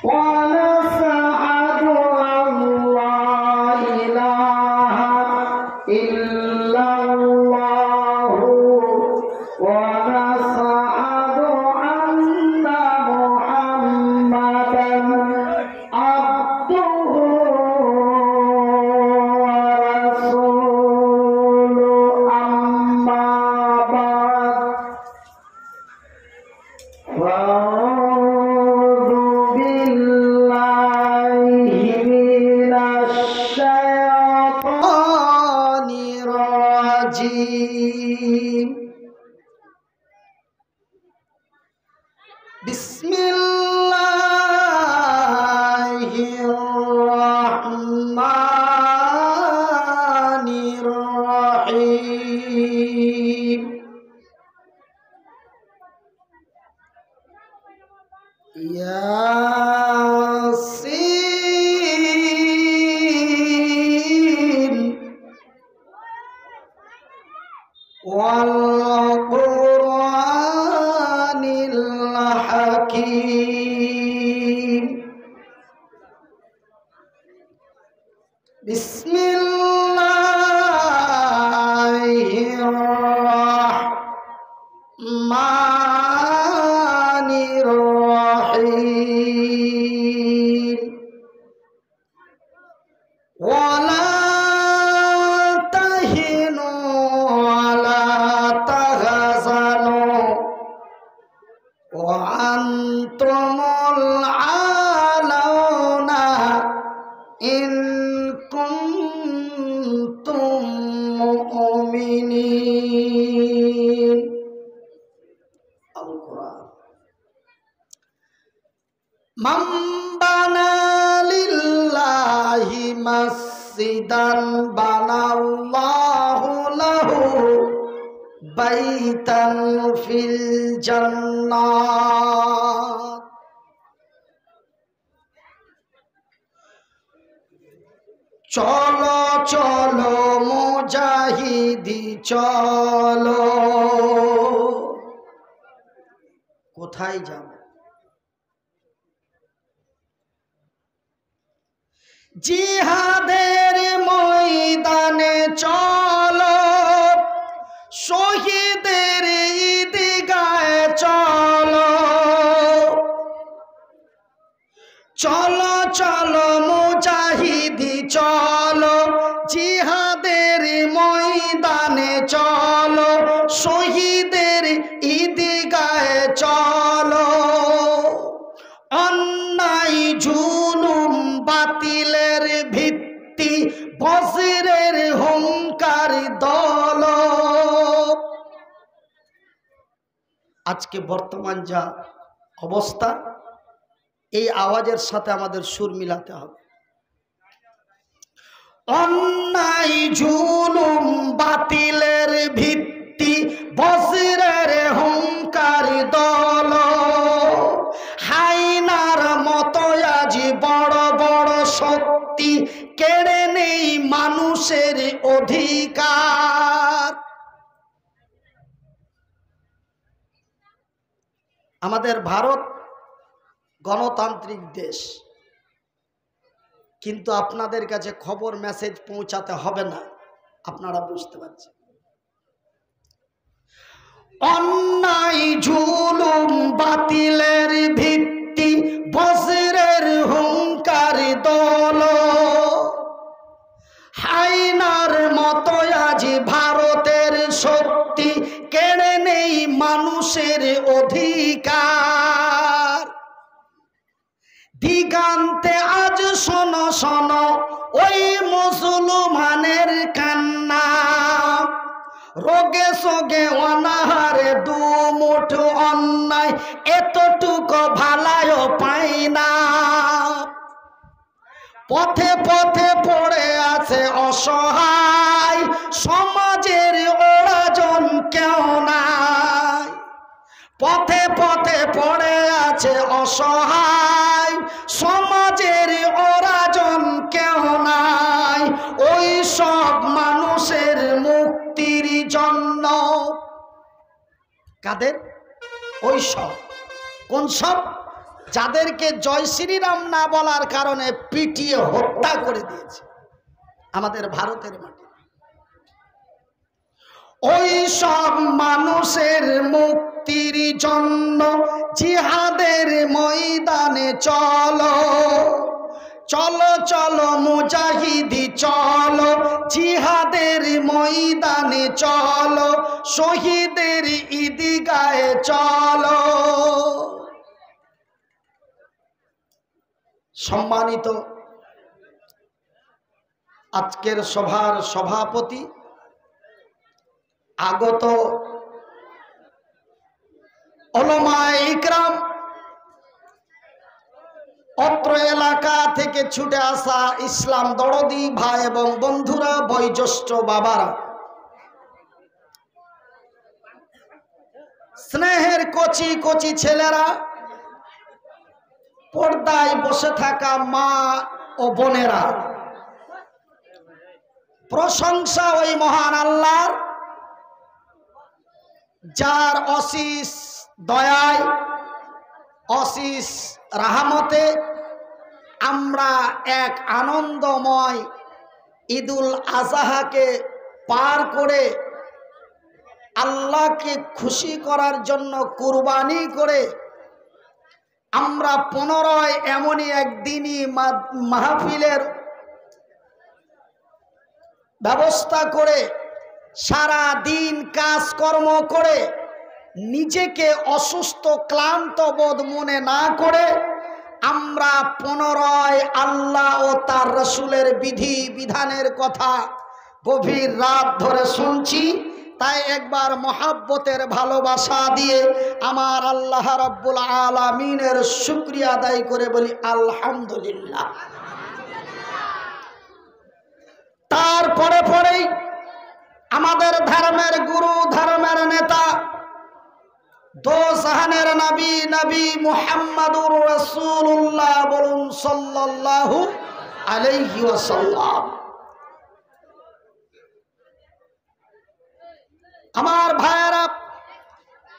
ونشهد أن لا إله إلا الله ونشهد أن محمدا عبده ورسوله أما بعد أعوذ بالله من الشيطان الرجيم بسم الله الرحمن الرحيم ياسين والقرآن الحكيم بسم الله الرحمن الرحيم ولا تهنوا ولا تحزنوا وأنتم الأعلون إن كنتم مؤمنين. القرآن من بنى لله مسجدا بنى الله له بيتا في الجنة. চলো চলো মুজাহিদি চলো। কোথায় যাব? জিহাদের ময়দানে চলো, শহীদের ঈদগাহে চলো। চলো চলো মুজাহিদি চলো, জিহাদের ময়দানে চলো, শহীদের ঈদগাহে চলো। অন্যায় জুলুম বাতিলের ভিত্তি বজ্রের হুঙ্কার দল। আজকে বর্তমান যা অবস্থা, এই আওয়াজের সাথে আমাদের সুর মিলাতে হবে। অন্যায় জুলুম বাতিলের ভিত্তি বজ্রের হুঙ্কার দল। হায়নার মতো আজ বড় বড় শক্তি কেড়ে নেই মানুষের অধিকার। আমাদের ভারত গণতান্ত্রিক দেশ, কিন্তু আপনাদের কাছে খবর মেসেজ পৌঁছাতে হবে না, আপনারা বুঝতে পারছেন। অন্যায় জুলুম বাতিলের ভিত্তি বজ্রের হুঙ্কার দল। হায়নার মতো আজ ভারতের শক্তি কেড়ে নেই মানুষের অধিকার। দিগান্তে আজ শোনো শোনো ওই মুসলমানের কান্না। রোগে সোগে অনাহারে দুমুঠো অন্যায় এতটুকু ভালায় পাই না। পথে পথে পড়ে আছে অসহায়, সমাজের ওরাজন কেউ নাই। পথে পথে পড়ে আছে অসহায়, সমাজের ওরাজন কেউ নাই। ওই সব মানুষের মুক্তির জন্য। কাদের? ওই সব। কোন সব? যাদেরকে জয় শ্রীরাম না বলার কারণে পিটিয়ে হত্যা করে দিয়েছে আমাদের ভারতের মাটি। ওই সব মানুষের মুক্তির জন্য জিহাদের ময়দানে চলো, চলো চলো মুজাহিদি চলো, জিহাদের ময়দানে চলো, শহীদের ঈদগাহে চলো। সম্মানিত আজকের সভার সভাপতি, আগত উলামায়ে ইকরাম, অত্র এলাকা থেকে ছুটে আসা ইসলাম দরদি ভাই এবং বন্ধুরা, বয়োজ্যেষ্ঠ বাবারা, স্নেহের কচি কচি ছেলেরা, পর্দায় বসে থাকা মা ও বোনেরা, প্রশংসা ওই মহান আল্লাহর যার অশেষ দয়ায় অশেষ রাহমতে আমরা এক আনন্দময় ঈদুল আজহাকে পার করে আল্লাহকে খুশি করার জন্য কুরবানি করে আমরা পুনরায় এমনই একদিনই মাহফিলের ব্যবস্থা করে সারা দিন কাজকর্ম করে নিজেকে অসুস্থ ক্লান্ত বোধ মনে না করে আমরা পুনরায় আল্লাহ ও তার রসুলের বিধি বিধানের কথা গভীর রাত ধরে শুনছি। তাই একবার মহাব্বতের ভালোবাসা দিয়ে আমার আল্লাহ রাব্বুল আলামিনের শুকরিয়া আদায় করে বলি আলহামদুলিল্লাহ। তারপরে পরেই আমাদের ধর্মের গুরু, ধর্মের নেতা, দো জাহানের নবী, নবী মুহাম্মদুর রাসূলুল্লাহ বলুন সাল্লাল্লাহু আলাইহি ওয়াসাল্লাম। আমার ভাইয়েরা,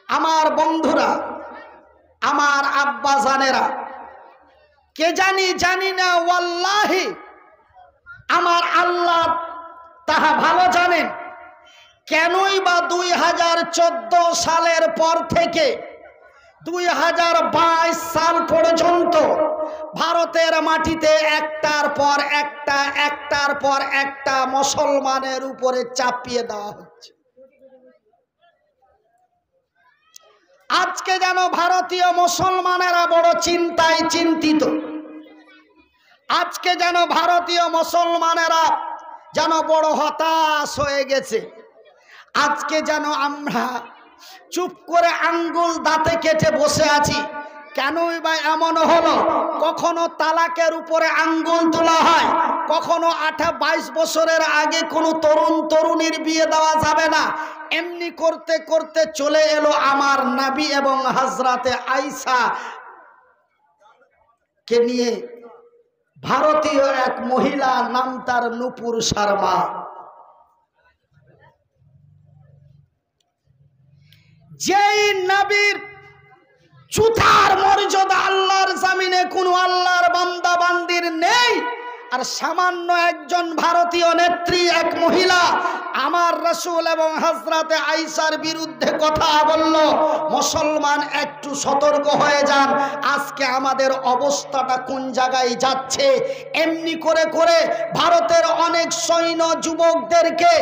আমার বন্ধুরা, আমার আব্বা জানেরা, কে জানি না, ওয়াল্লাহি আমার আল্লাহ তাহা ভালো জানেন, কেনই বা 2014 সালের পর থেকে 2022 সাল পর্যন্ত ভারতের মাটিতে একটার পর একটা মুসলমানের উপরে চাপিয়ে দেওয়া হচ্ছে। আজকে যেন ভারতীয় মুসলমানেরা বড় চিন্তায় চিন্তিত। আজকে যেন ভারতীয় মুসলমানেরা যেন বড় হতাশ হয়ে গেছে। আজকে যেন আমরা চুপ করে আঙ্গুল দাঁতে কেটে বসে আছি। কেনই বা এমন হলো? কখনো তালাকের উপরে আঙ্গুল তোলা হয়, কখনো 22 বছরের আগে কোনো তরুণ তরুণীর বিয়ে দেওয়া যাবে না। এমনি করতে করতে চলে এলো আমার নবী এবং হযরতে আয়েশা কে নিয়ে ভারতীয় এক মহিলা, নাম তার নূপুর শর্মা। যেই নবীর চুতার মর্যাদা আল্লাহর জমিনে কোনো আল্লাহর বান্দা বান্দির নেই, আর সামান্য একজন ভারতীয় নেত্রী, এক মহিলা আমার রাসূল এবং হযরতে আয়েশার বিরুদ্ধে কথা বলল। মুসলমান একটু সতর্ক হয়ে যান, আজকে আমাদের অবস্থাটা কোন জায়গায় যাচ্ছে। এমনি করে করে ভারতের অনেক সৈন্য যুবকদেরকে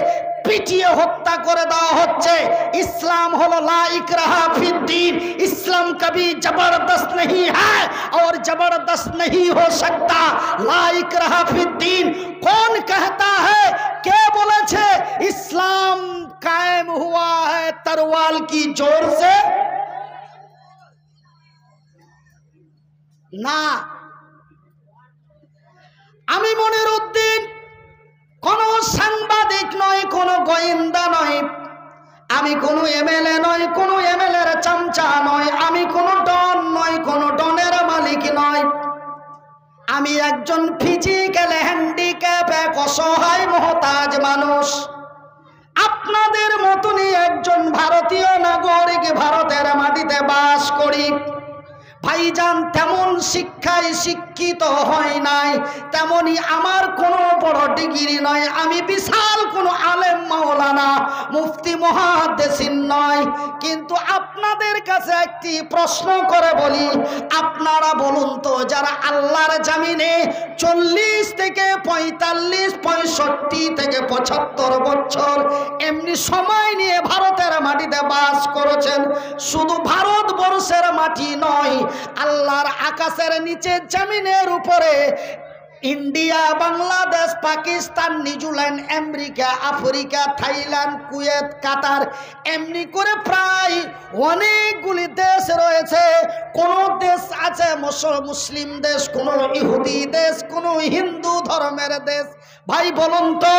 পিটিয়ে হত্যা করে দেওয়া হচ্ছে। ইসলাম হলো লা ইকরাহা ফিদ্দীন, ইসলাম কभी जबरदस्त नहीं है और जबरदस्त नहीं हो सकता। ला इकराहा फिद्दीन कौन कहता है? के बोलेছে इस्लाम कायम हुआ है तरवाल की जोर से? না, আমি মনিরউদ্দিন কোন সাংবাদিক নয়, কোন গোয়েন্দা নয়, আমি কোন এমএলএ নয়, কোন এমএলএর চামচা নয়, আমি কোন ডন নয়, কোন ডনের মালিক নয়। আমি একজন ফিজিক্যাল হ্যান্ডিক্যাপ, এক অসহায় মহতাজ মানুষ। আপনাদের মতনই একজন ভারতীয় নাগরিক, ভারতের মাটিতে বাস করি। ভাই ভাইজান তেমন শিক্ষায় শিক্ষিত হয় নাই, তেমনি আমার কোনো বড় ডিগ্রি নয়, আমি বিশাল কোনো আলেম মাওলানা মুফতি মুহাদ্দিসিন নয়। কিন্তু আপনাদের কাছে একটি প্রশ্ন করে বলি, আপনারা বলুন তো, যারা আল্লাহর জামিনে 40 থেকে 45, 65 থেকে 75 বছর এমনি সময় নিয়ে ভারতের মাটিতে বাস করেছেন, শুধু ভারতবর্ষের মাটি নয়, আল্লাহর আকাশের নিচে জমিনের উপরে India, Bangladesh, Pakistan, New Zealand, America, Africa, Thailand, Kuwait, Qatar, এমনি করে প্রায় অনেকগুলি দেশ রয়েছে। কোন দেশ আছে মুসলিম দেশ, কোন ইহুদি দেশ, কোন হিন্দু ধর্মের দেশ। ভাই বলুন তো,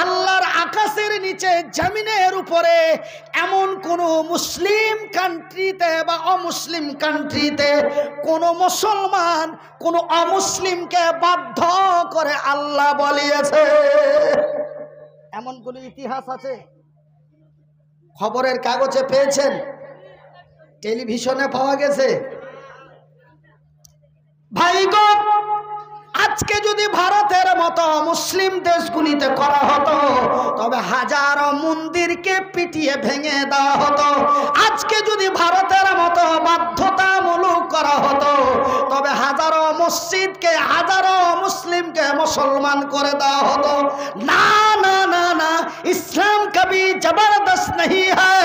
আল্লাহর আকাশের নিচে জমিনের উপরে এমন কোন মুসলিম কান্ট্রিতে বা অমুসলিম কান্ট্রিতে কোন মুসলমান কোন অমুসলিমকে বাধ্য করে আল্লাহ বলিয়েছে? এমন কোন ইতিহাস আছে? খবরের কাগজে পেয়েছেন? টেলিভিশনে পাওয়া গেছে? ভাই গো, আজকে যদি ভারতের মতো মুসলিম দেশগুলিতে করা হতো, তবে হাজারো মন্দিরকে পিটিয়ে ভেঙে দেওয়া হতো। আজকে যদি ভারতের মতো বাধ্যতামূলক করা হতো, তবে হাজারো মসজিদকে, হাজারো মুসলিমকে মুসলমান করে দেওয়া হতো। না না না না, ইসলাম कभी जबरदस्त नहीं है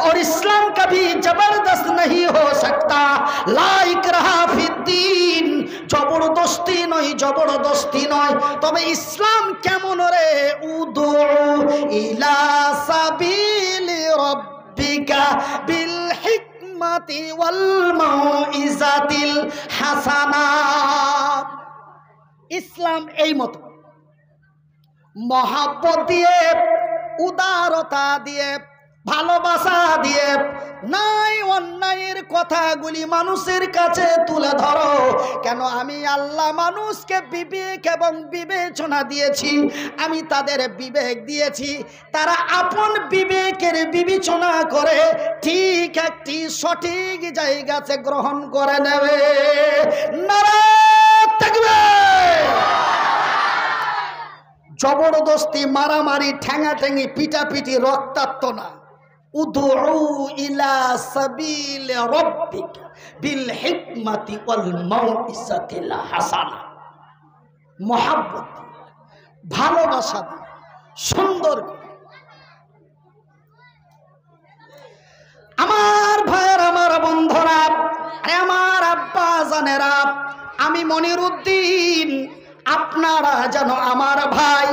और इस्लाम कभी जबरदस्त नहीं हो सकता। ला इकराहा फिद्दीन, জবরদস্তি নয়, জবরদস্তি নয়। তবে ইসলাম কেমন রে? উদু ইলা সাবিলি রাব্বিকা বিল হিকমাতি ওয়াল মাউইজাতিল হাসানা। ইসলাম এই মতো মহাব্বত দিয়ে, উদারতা দিয়ে, ভালোবাসা দিয়ে, নাই অন্যায়ের কথাগুলি মানুষের কাছে তুলে ধরো। কেন? আমি আল্লাহ মানুষকে বিবেক এবং বিবেচনা দিয়েছি, আমি তাদের বিবেক দিয়েছি, তারা আপন বিবেকের বিবেচনা করে ঠিক একটি সঠিক জায়গাতে গ্রহণ করে নেবে। নারায়ে তাকবীর! জবরদস্তি, মারামারি, ঠ্যাঙাঠ্যাঙি, পিটাপিটি, রক্তাক্ত না। উদউ ইলা সাবিল রাব্বিকা বিল হিকমাতি ওয়াল মাউইজাতিল হাসানা। মহব্বত, ভালোবাসা, সুন্দর। আমার ভাইয়ের, আমার বন্ধুরা, আমার আব্বা জানেরা, আমি মনিরউদ্দিন, আপনারা যেন আমার ভাই,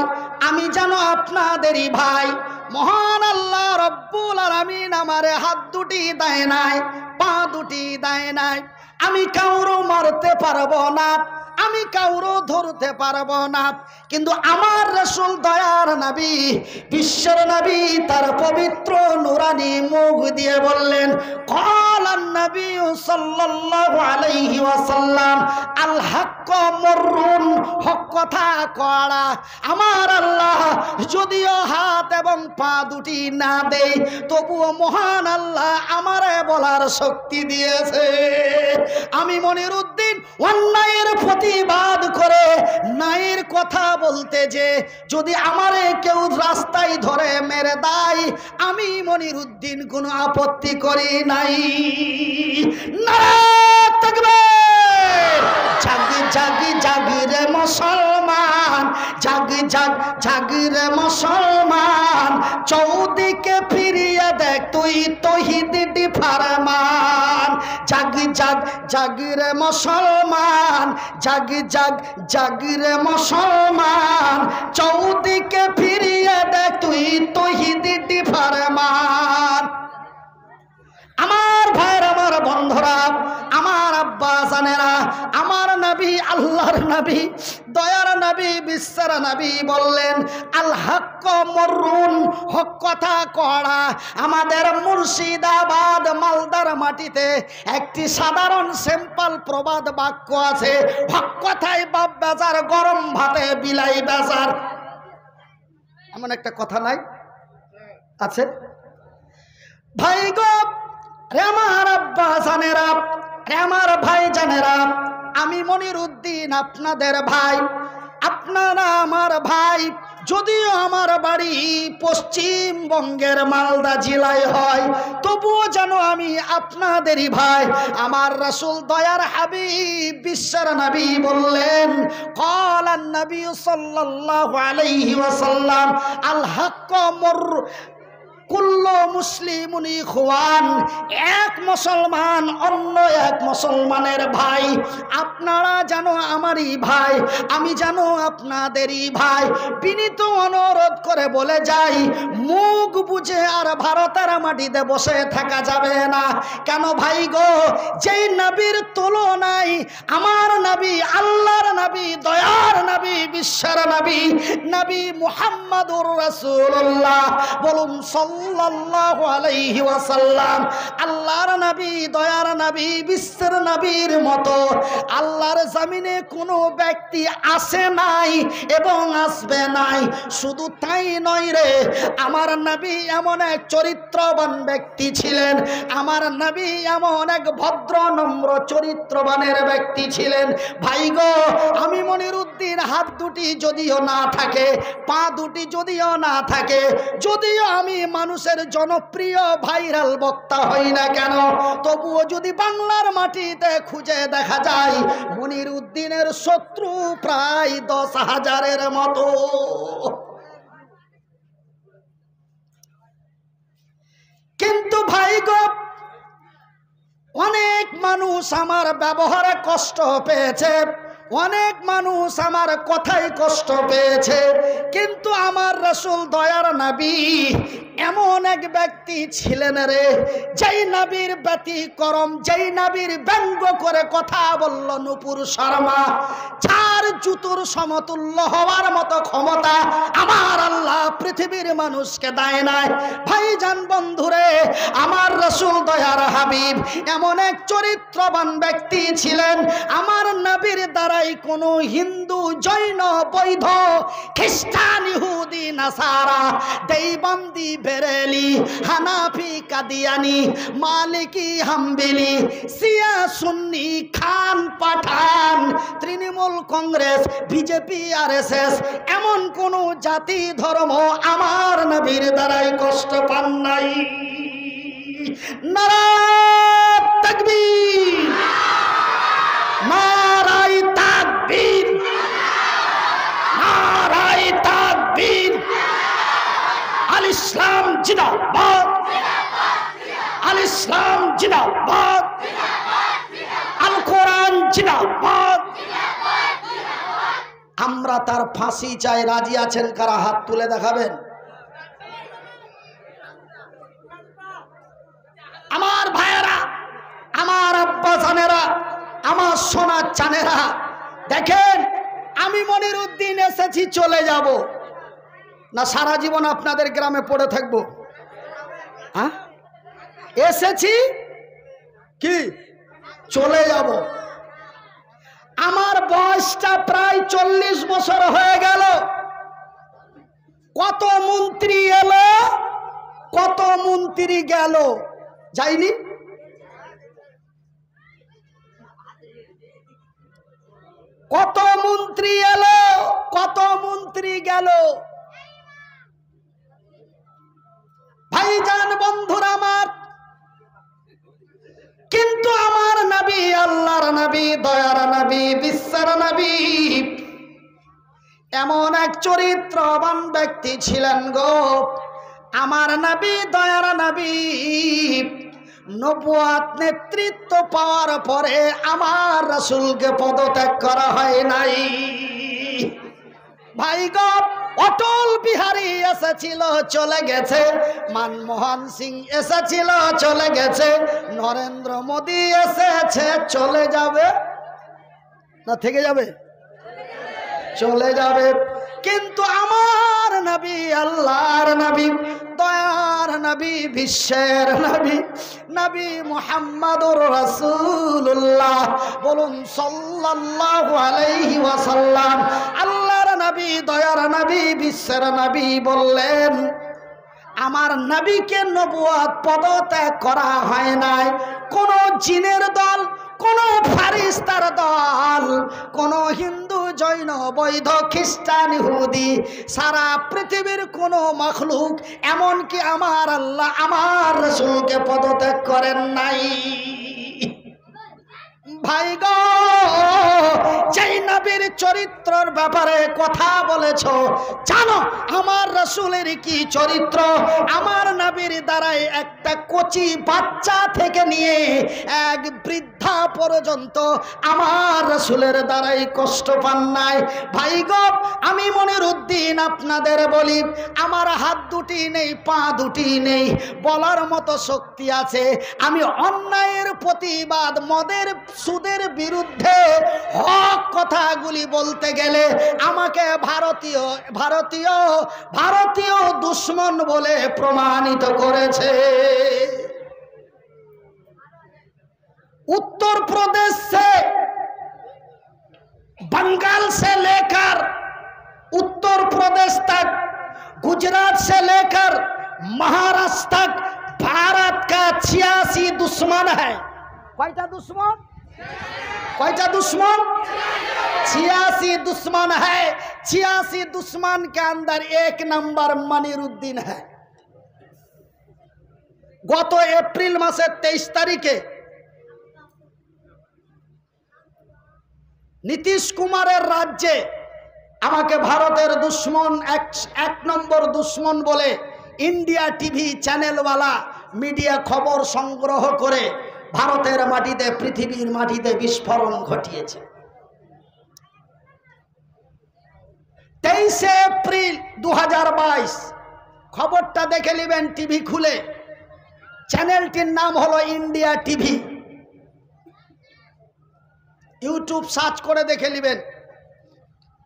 আমি যেন আপনাদেরই ভাই। মহান আল্লাহ রব্বুল আলামিন আমারে হাত দুটি দেয় নাই, পা দুটি দেয় নাই। আমি কাউরো মারতে পারবো না, আমি কাউরো ধরতে পারবো না, কিন্তু আমার রাসূল, দয়ার নবী, বিশ্বের নবী, তার পবিত্র নুরানি মুখ দিয়ে বললেন, ক্বালান নবী সাল্লাল্লাহু আলাইহি ওয়াসাল্লাম, আল হক মুররুন, হক কথা কড়া। আমার আল্লাহ যদিও হাত এবং পা দুটি না দেয়, তবুও মহান আল্লাহ আমারে বলার শক্তি দিয়েছে। আমি মনিরউদ্দিন অন্যায়ের প্রতিবাদ করে ন্যায়ের কথা বলতে যে যদি আমারে কেউ রাস্তায় ধরে মেরে দেয়, আমি মনিরউদ্দিন কোনো আপত্তি করি নাই। নারায়ে তাকবীর! জাগি জাগি জাগি রে মুসলমান, জাগি জাগ জাগি রে মুসলমান, চৌদিকে ফিরিয়ে দেখ তুই তৌহিদ দি ফরমান। জাগি জাগ জাগি রে মুসলমান, জাগি জাগ জাগি রে মুসলমান, চৌদিকে ফিরিয়ে দেখ তুই তৌহিদ দি ফরমান। আমার ভাইয়ের, আমার বন্ধুরা, আমার আব্বা জানেরা, আমার নবী, আল্লাহর নবী, দয়ার নবী, বিশ্বের নবী বললেন, আল হক মুররুন, হক কথা কড়া। আমাদের মুর্শিদাবাদ, মালদার মাটিতে একটি সাধারণ সিম্পল প্রবাদ বাক্য আছে, হক কথায় বাপ বেজার, গরম ভাতে বিলাই বেজার। এমন একটা কথা নাই? আছে ভাই গো। আমার আব্বা জানেরা, আরে আমার ভাই জানেরা, আমি মনিরউদ্দিন আপনাদের ভাই, আপনারা আমার ভাই। যদিও আমার বাড়ি পশ্চিমবঙ্গের মালদা জেলায় হয়, তবুও যেন আমি আপনাদেরই ভাই। আমার রাসূল দয়ার হাবিব বিশ্বের নবী বললেন, ক্বালান নবী সাল্লাল্লাহু আলাইহি ওয়াসাল্লাম আল হক কুল্লু মুসলিমুন ইখওয়ান, এক মুসলমান অন্য এক মুসলমানের ভাই। আপনারা জানো আমারই ভাই, আমি জানো আপনাদেরই ভাই। বিনীত অনুরোধ করে বলে যাই, মুখ বুঝে আর ভারতের মাটিতে বসে থাকা যাবে না। কেন ভাই গো, যেই নবীর তুলনায় আমার নবী, আল্লাহর নবী, দয়ার নবী, বিশ্বের নবী, নবী মুহাম্মাদুর রাসূলুল্লাহ, বলুন সাল্লাল্লাহু আলাইহি ওয়াসাল্লাম। আল্লাহর নবী, দয়ার নবী, বিশ্বের নবীর মতো আল্লাহর জমিনে কোনো ব্যক্তি আসে নাই এবং আসবে নাই। শুধু তাই নয় রে, আমার নবী এমন এক চরিত্রবান ব্যক্তি ছিলেন, আমার নবী এমন এক ভদ্র নম্র চরিত্রবানের ব্যক্তি ছিলেন। ভাই গো, আমি মনিরউদ্দিন হাত দুটি যদিও না থাকে, পা দুটি যদিও না থাকে, যদিও আমি মানুষের জনপ্রিয় ভাইরাল বক্তা হই না কেন, তবুও যদি বাংলার মাটিতে খুঁজে দেখা যায় মনিরউদ্দিনের শত্রু প্রায় 10,000-এর মতো। কিন্তু ভাই গো, অনেক মানুষ আমার ব্যবহারে কষ্ট পেয়েছে, অনেক মানুষ আমার কথাই কষ্ট পেয়েছে, কিন্তু আমার রাসূল দয়ার নবী এমন এক ব্যক্তি ছিলেন রে, যেই নবীর ব্যতিক্রম, যেই নবীর ব্যঙ্গ করে কথা বলল নূপুর শর্মা, চার জুতোর সমতুল্য হওয়ার মতো ক্ষমতা আমার আল্লাহ পৃথিবীর মানুষকে দেয় নাই। ভাইজান বন্ধুরে, আমার রাসূল দয়ার হাবিব এমন এক চরিত্রবান ব্যক্তি ছিলেন, আমার নবীর দ্বারাই কোনো হিন্দু, জৈন, বৌদ্ধ, খ্রিস্টান, ইহুদি, নাসারা, দেওবন্দি, বেরেলি, হানাফি, কাদিয়ানি, মালিকি, হাম্বলি, শিয়া, সুন্নি, খান, পাঠান, তৃণমূল কংগ্রেস, বিজেপি, আরএসএস, এমন কোন জাতি ধর্ম আমার নবীর দ্বারাই কষ্ট পান নাই। নারায়ে তাকবীর, নারায়ে তাকবীর, নারায়ে তাকবীর। আল ইসলাম জিন্দাবাদ, আল ইসলাম জিন্দাবাদ, আল কোরআন জিন্দাবাদ। আমরা তার ফাঁসি চাই, রাজি আছেন কারা? হাত তুলে দেখাবেন। আমার ভাইয়েরা, আমার আব্বা জানেরা, আমার সোনা চানেরা, দেখেন আমি মনিরউদ্দিন এসেছি, চলে যাব না সারা জীবন আপনাদের গ্রামে পড়ে থাকবো? হ্যাঁ, এসেছি কি চলে যাব। আমার বয়সটা প্রায় 40 বছর হয়ে গেল। কত মন্ত্রী এলো, কত মন্ত্রী গেল, যাইনি? কত মন্ত্রী এলো, কত মন্ত্রী গেল। ভাইজান বন্ধুরা আমার, কিন্তু আমার নবী, আল্লাহর নবী, দয়ার নবী, বিশ্বের নবী এমন এক চরিত্রবান ব্যক্তি ছিলেন গো। আমার নবী, দয়ার নবী নবুয়ত নেতৃত্ব পাওয়ার পরে আমার রাসূলকে পদত্যাগ করা হয় নাই। ভাই গো, অটল বিহারী এসেছিল, চলে গেছে। মনমোহন সিং এসেছিল, চলে গেছে। নরেন্দ্র মোদী এসেছে, চলে যাবে না থেকে যাবে? চলে যাবে। কিন্তু আমার নবী, আল্লাহর নবী, দয়ার নবী, বিশ্বের নবী, নবী মুহাম্মাদুর রাসূলুল্লাহ, বলুন সাল্লাল্লাহু আলাইহি ওয়াসাল্লাম। আল্লাহর নবী, দয়ার নবী, বিশ্বের নবী বললেন, আমার নবীকে নবুয়ত পদত্যাগ করা হয় নাই। কোন জিনের দল, কোন ফারিস্তার দল, কোন হিন্দু, জৈন, বৌদ্ধ, খ্রিস্টান, ইহুদি, সারা পৃথিবীর কোন মখলুক, এমনকি আমার আল্লাহ আমার রাসূলকে পদত্যাগ করেন নাই। ভাই গো, যেই নবীর চরিত্রের ব্যাপারে কথা বলেছ, জানো আমার রাসূলের কি চরিত্র? আমার নবীর দ্বারাই একটা কচি বাচ্চা থেকে নিয়ে এক বৃদ্ধা পর্যন্ত আমার রাসূলের দ্বারাই কষ্ট পান নাই। ভাই গো, আমি মনিরউদ্দিন আপনাদের বলি, আমার হাত দুটি নেই, পা দুটি নেই, বলার মতো শক্তি আছে। আমি অন্যায়ের প্রতিবাদ, মদের, সুদের বিরুদ্ধে হক কথাগুলি বলতে গেলে আমাকে ভারতীয় ভারতীয় ভারতীয় দুশ্মন বলে প্রমাণিত করেছে। उत्तर प्रदेश से, बंगाल से लेकर उत्तर प्रदेश तक, गुजरात से लेकर महाराष्ट्र तक भारत का 86 दुश्मन है। कयटा दुश्मन? कयटा दुश्मन? 86 दुश्मन है। 86 दुश्मन के अंदर एक नंबर मनिरुद्दीन है। गत एप्रिल मासे 23 तारीखे नीतीश कुमारेर राज्ये আমাকে ভারতের দুশ্মন, এক নম্বর দুশ্মন বলে ইন্ডিয়া টিভি চ্যানেলওয়ালা মিডিয়া খবর সংগ্রহ করে ভারতের মাটিতে, পৃথিবীর মাটিতে বিস্ফোরণ ঘটিয়েছে। 23 এপ্রিল 2022 খবরটা দেখে নেবেন টিভি খুলে। চ্যানেলটির নাম হলো ইন্ডিয়া টিভি। ইউটিউব সার্চ করে দেখে নেবেন।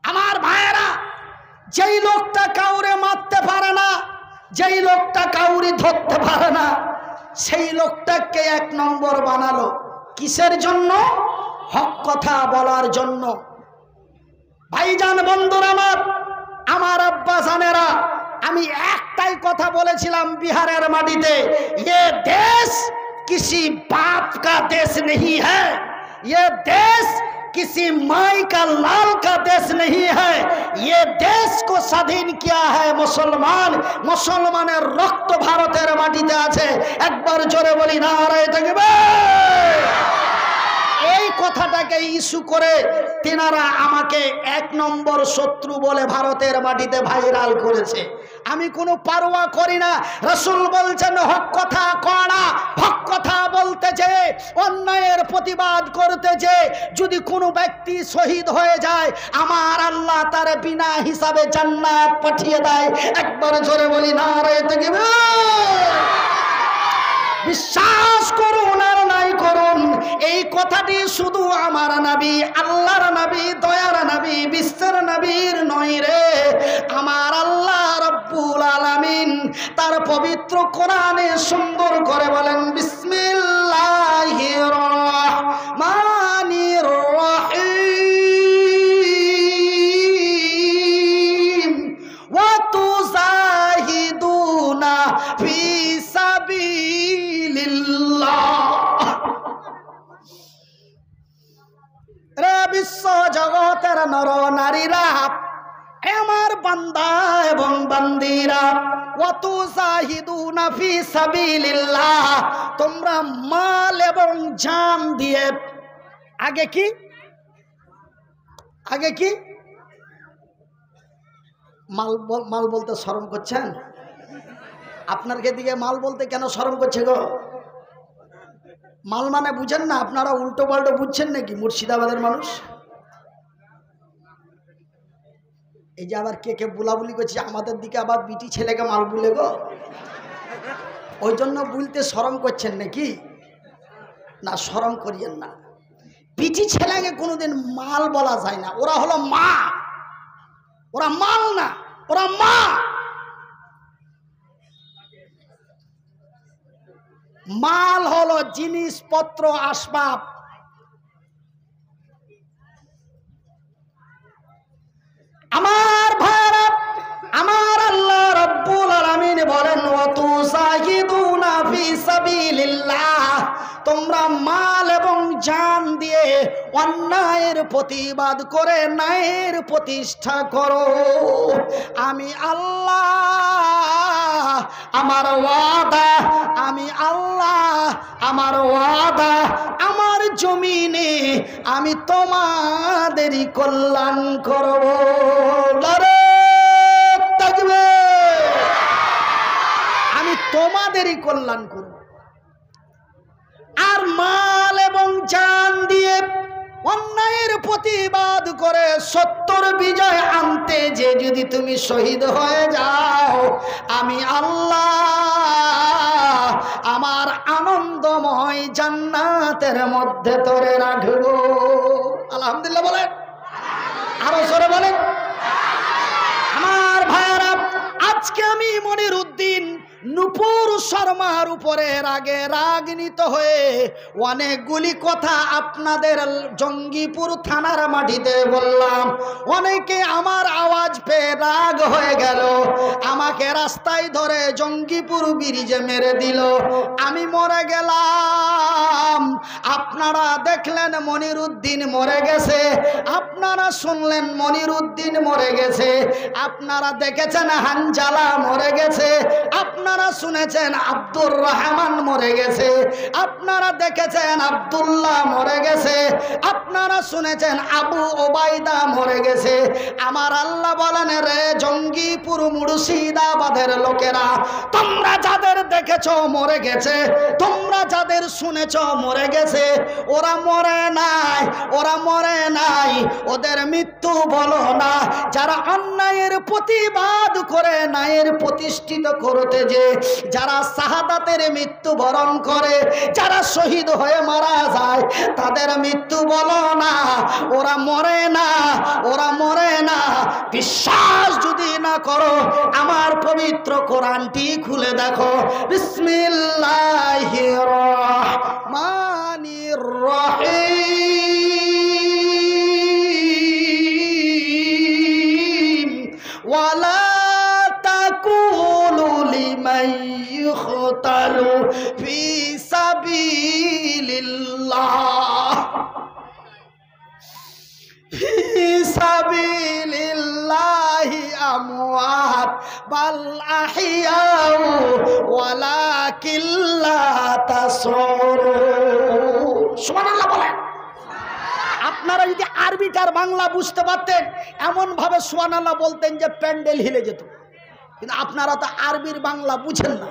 আমার ভাইয়েরা, যেই লোকটা কাউরে মারতে পারে না, যেই লোকটা কাউরি ধরতে পারে না, সেই লোকটাকে এক নম্বর বানালো। কিসের জন্য? হক কথা বলার জন্য। ভাইজান, বন্ধুরা আমার, আমার আব্বা জানেরা, আমি একটাই কথা বলেছিলাম বিহারের মাটিতে, ये देश किसी बाप का देश नहीं है, ये देश किसी माई का लाल का देश नहीं है, ये देश को स्वाधीन किया है मुसलमान। मुसलमाনের রক্ত ভারতের মাটিতে আছে। একবার জোরে বলি নারায়ে তাকবীর। এই কথাটাকে ইস্যু করে তিনারা আমাকে এক নম্বর শত্রু বলে ভারতের মাটিতে ভাইরাল করেছে। আমি কোনো পারোয়া করি না। রাসূল বলছেন হক কথা করা, হক কথা বলতে যে, অন্যায়ের প্রতিবাদ করতে যে যদি কোনো ব্যক্তি শহীদ হয়ে যায়, আমার আল্লাহ তার বিনা হিসাবে জান্নাত পাঠিয়ে দেয়। একবার জোরে বলি নারায়ে তাকবীর। বিশ্বাস করুন আর নাই করুন, এই কথাটি শুধু আমার নবী, আল্লাহর নবী, দয়ার নবী, বিশ্বের নবীর নয় রে। আমার আল্লাহ রব্বুল আলামিন তার পবিত্র কোরআনে সুন্দর করে বলেন, বিসমিল্লাহির রহমানির রহিম, ওয়া তুজাহিদুনা ফি বিশ্ব জগতের নর নারীরা, আমার বান্দা এবং বান্দিরা, ওয়াতুজাহিদুনা ফি সাবিলিল্লাহ, তোমরা মাল এবং জান দিয়ে, আগে কি? আগে কি? মাল বলতে শরম করছেন? আপনার দিকে মাল বলতে কেন শরম করছে গো? মাল মানে বুঝেন না? আপনারা উল্টো পাল্টো বুঝছেন নাকি? মুর্শিদাবাদের মানুষ এই যে আবার কে বুলাবুলি করছে আমাদের দিকে, আবার বিটি ছেলেকে মাল বলে গো, ওই জন্য বলতে শরম করছেন নাকি? না, শরম করিয়েন না। বিটি ছেলেকে কোনোদিন মাল বলা যায় না। ওরা হলো মা, ওরা মাল না, ওরা মা। মাল হলো জিনিসপত্র, আসবাব। আমার ভাইরা, আমার আল্লাহ রব্বুল আলামিন বলেন, ওয়াতুজাহিদুনা ফি সাবিলিল্লাহ, তোমরা মাল এবং জান দিয়ে অন্যায়ের প্রতিবাদ করে ন্যায়ের প্রতিষ্ঠা করো। আমি আল্লাহ আমার ওয়াদা, আমি আল্লাহ আমার ওয়াদা, আমার জমিনে আমি তোমাদেরই কল্যাণ করব। আমি তোমাদেরই কল্যাণ করব। আর মাল এবং জান দিয়ে অন্যায়ের প্রতিবাদ করে সত্যর বিজয় আনতে যে যদি তুমি শহীদ হয়ে যাও, আমি আল্লাহ আমার আনন্দময় জান্নাতের মধ্যে তোরে রাখবো। আলহামদুলিল্লাহ বলেন, আরো জোরে বলেন। আমার ভাইরা, আজকে আমি মনিরউদ্দিন নূপুর শর্মার উপরে রাগান্বিত হয়ে অনেকগুলি কথা আপনাদের জঙ্গিপুর থানার মাটিতে বললাম। অনেকে আমার আওয়াজ পেয়ে রাগ হয়ে গেল, আমাকে রাস্তায় ধরে জঙ্গিপুর ব্রিজে মেরে দিল। আমি মরে গেলাম। আপনারা দেখলেন মনিরউদ্দিন মরে গেছে, আপনারা শুনলেন মনিরউদ্দিন মরে গেছে, আপনারা দেখেছেন হানজালা মরে গেছে, আপনারা শুনেছেন আব্দুর রহমান মরে গেছে, আপনারা দেখেছেন আব্দুল্লাহ মরে গেছে, আপনারা শুনেছেন আবু ওবায়দা মরে গেছে। আমার আল্লাহ বলেন, রে জঙ্গিপুর মুর্শিদাবাদের লোকেরা, তোমরা যাদের দেখেছো মরে গেছে, তোমরা যাদের শুনেছো মরে গেছে, ওরা মরে নাই, ওরা মরে নাই, ওদের মৃত্যু বলো না। যারা অন্যায়ের প্রতিবাদ করে ন্যায়ের প্রতিষ্ঠিত করতে যে যারা শাহাদাতের মৃত্যু বরণ করে, যারা শহীদ হয়ে মারা যায়, তাদের মৃত্যু বলো না, ওরা মরে না, ওরা মরে না। বিশ্বাস যদি না করো, আমার পবিত্র কোরআনটি খুলে দেখো। বিসমিল্লাহির রহমানির রহিম। ওয়ালা তাকুলু লিমান ইউকতালু ফি সাবিলিল্লাহ ফি সাবিলিল্লাহি আমওয়াত বাল আহইয়াউ ওয়ালাকিন লা তাশউরুন। সুবহানাল্লাহ বলেন। আপনারা যদি আরবিটার বাংলা বুঝতে পারতেন, এমন ভাবে সুবহানাল্লাহ বলতেন যে প্যান্ডেল হিলে যেত। কিন্তু আপনারা তো আরবির বাংলা বুঝেন না।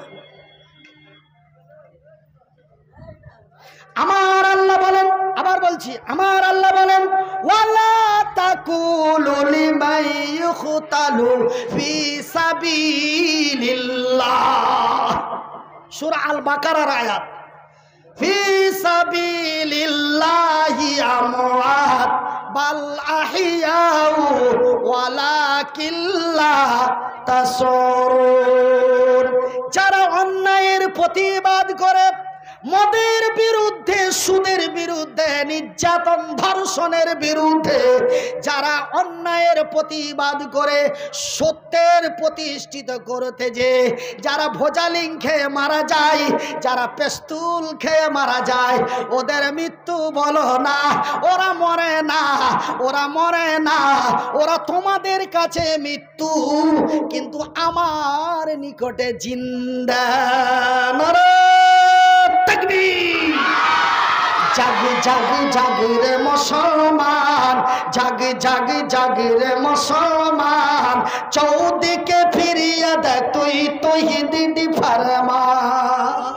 আমার আল্লাহ বলেন, আবার বলছি, আমার আল্লাহ বলেন, ওয়ালা তাকুলু লিমান ইউকতালু ফি সাবিলিল্লাহ, সূরা আল বাকারার আয়াত। ফি সাবিলিল্লাহি আমওয়াত বাল আহইয়াউ ওয়ালাকিন লা তাশউরুন। যারা অন্যায়ের প্রতিবাদ করে, মদের বিরুদ্ধে, সুদের বিরুদ্ধে, নির্যাতন ধর্ষণের বিরুদ্ধে যারা অন্যায়ের প্রতিবাদ করে সত্যের প্রতিষ্ঠিত করতে যে যারা ভোজালিং খেয়ে মারা যায়, যারা পেস্তুল খেয়ে মারা যায়, ওদের মৃত্যু বলো না, ওরা মরে না, ওরা মরে না, ওরা তোমাদের কাছে মৃত্যু, কিন্তু আমার নিকটে জিন্দা। জাগ জাগ জাগ রে মুসলমান, জাগ জাগ জাগ রে মুসলমান, চৌদিকে ফিরিয়ে দেখ তুই তৌহিদ ফরমান।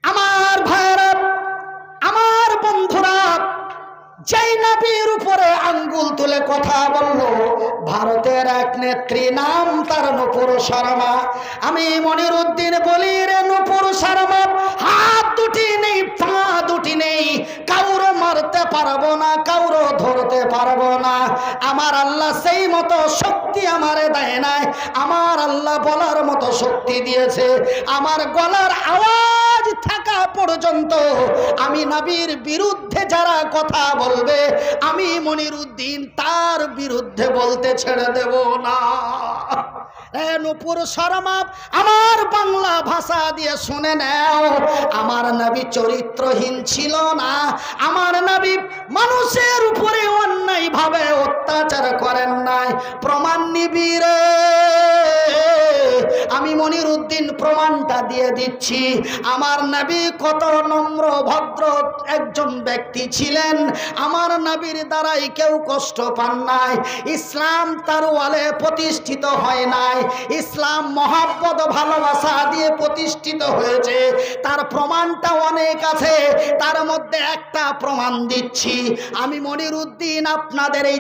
আমার ভাইরা, আমার বন্ধুরা, যেই নবীর উপরে আঙ্গুল তুলে কথা বললো ভারতের এক নেত্রী, নাম তার নূপুর শর্মা। আমি মনিরউদ্দিন বলি, রে নূপুর শর্মা, হাত দুটি নেই, পা দুটি নেই, কাউরো মারতে পারবো না, কাউরো ধরতে পারবো না। আমার আল্লাহ সেই মতো শক্তি আমারে দেয় নাই, আমার আল্লাহ বলার মতো শক্তি দিয়েছে। আমার গলার আওয়াজ থাকা পর্যন্ত আমি নবীর বিরুদ্ধে যারা কথা বলবে, আমি মনিরউদ্দিন তার বিরুদ্ধে বলতে ছেড়ে দেব না। নূপুর শর্মা আমার বাংলা ভাষা দিয়ে শুনে নাও, আমার নবী চরিত্রহীন ছিল না। আমার নবী মানুষের উপরে অন্যায় ভাবে অত্যাচার করেন নাই। প্রমাণ নিবি রে? আমি মনিরউদ্দিন প্রমাণটা দিয়ে দিচ্ছি। আমার নবী কত নম্র ভদ্র একজন ব্যক্তি ছিলেন। আমার নবীর দ্বারাই কেউ কষ্ট পান নাই। ইসলাম তার ওয়ালে প্রতিষ্ঠিত হয় নাই। ইসলাম মহব্বত ভালোবাসা দিয়ে প্রতিষ্ঠিত হয়েছে। তার প্রমাণটা অনেক আছে, তার মধ্যে একটা প্রমাণ দিচ্ছি। আমি মনিরউদ্দিন আপনাদের এই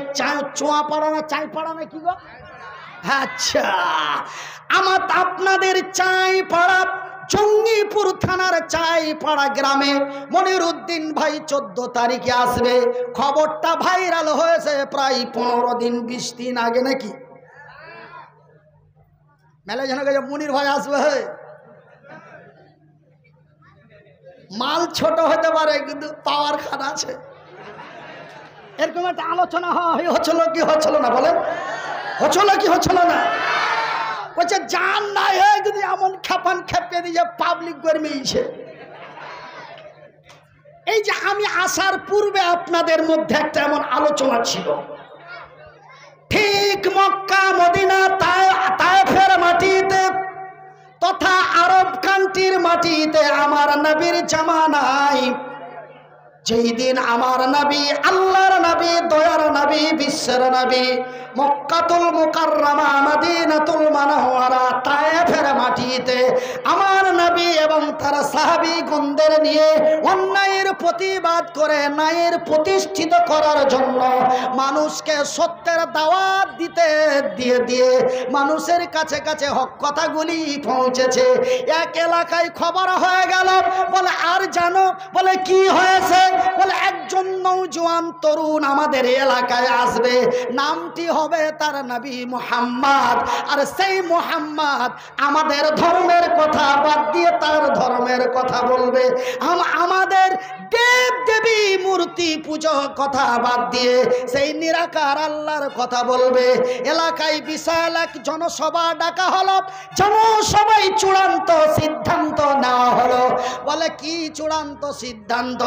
চোয়া পাড়া না চাই পাড়া না কি গো, আচ্ছা, আমার আপনাদের চাই পাড়া জঙ্গিপুর থানার চাইপাড়া গ্রামে মনিরউদ্দিন ভাই 14 তারিখে আসবে। খবরটা ভাইরাল হয়েছে প্রায় 15 দিন 20 দিন আগে নাকি। মেলা জানা গেছে মনির ভাই আসবে। মাল ছোট হতে পারে কিন্তু পাওয়ার খান আছে। এরকম একটা আলোচনা হচ্ছিল কি হচ্ছিল না বলেন? হচ্ছিল কি হচ্ছিল না? বলছে জান নাই যদি এমন খেপান খেপে দিয়ে পাবলিক গরমিয়েছে। এই যে আমি আসার পূর্বে আপনাদের মধ্যে একটা এমন আলোচনা ছিল, ঠিক মক্কা মদিনা তায়েফের মাটিতে তথা আরব কান্ট্রির মাটিতে আমার নবীর জামানায় যেই দিন আমার নবী, আল্লাহর নবী, দয়ার নবী, বিশ্বের নবী মক্কাতুল মুকাররমা মদিনাতুল মুনাওয়ারা তায়েফের মাটিতে আমার নবী এবং তার সাহাবীগণদের নিয়ে অন্যায়ের প্রতিবাদ করে ন্যায়ের প্রতিষ্ঠিত করার জন্য মানুষকে সত্যের দাওয়াত দিতে দিয়ে মানুষের কাছে কাছে হক কথাগুলি পৌঁছেছে। এক এলাকায় খবর হয়ে গেল, বলে আর জানো, বলে কি হয়েছে? বলে একজন নওজোয়ান তরুণ আমাদের এলাকায় আসবে, নামটি হবে তার নবী মুহাম্মদ। আর সেই মুহাম্মদ আমাদের ধর্মের কথা বাদ দিয়ে তার ধর্মের কথা বলবে, আমাদের দেব দেবী মূর্তি পুজো কথা বাদ দিয়ে সেই নিরাকার আল্লাহর কথা বলবে। এলাকায় বিশাল এক জনসভা ডাকা হলো। জনসভায় চূড়ান্ত সিদ্ধান্ত নেওয়া হলো। বলে কি চূড়ান্ত সিদ্ধান্ত?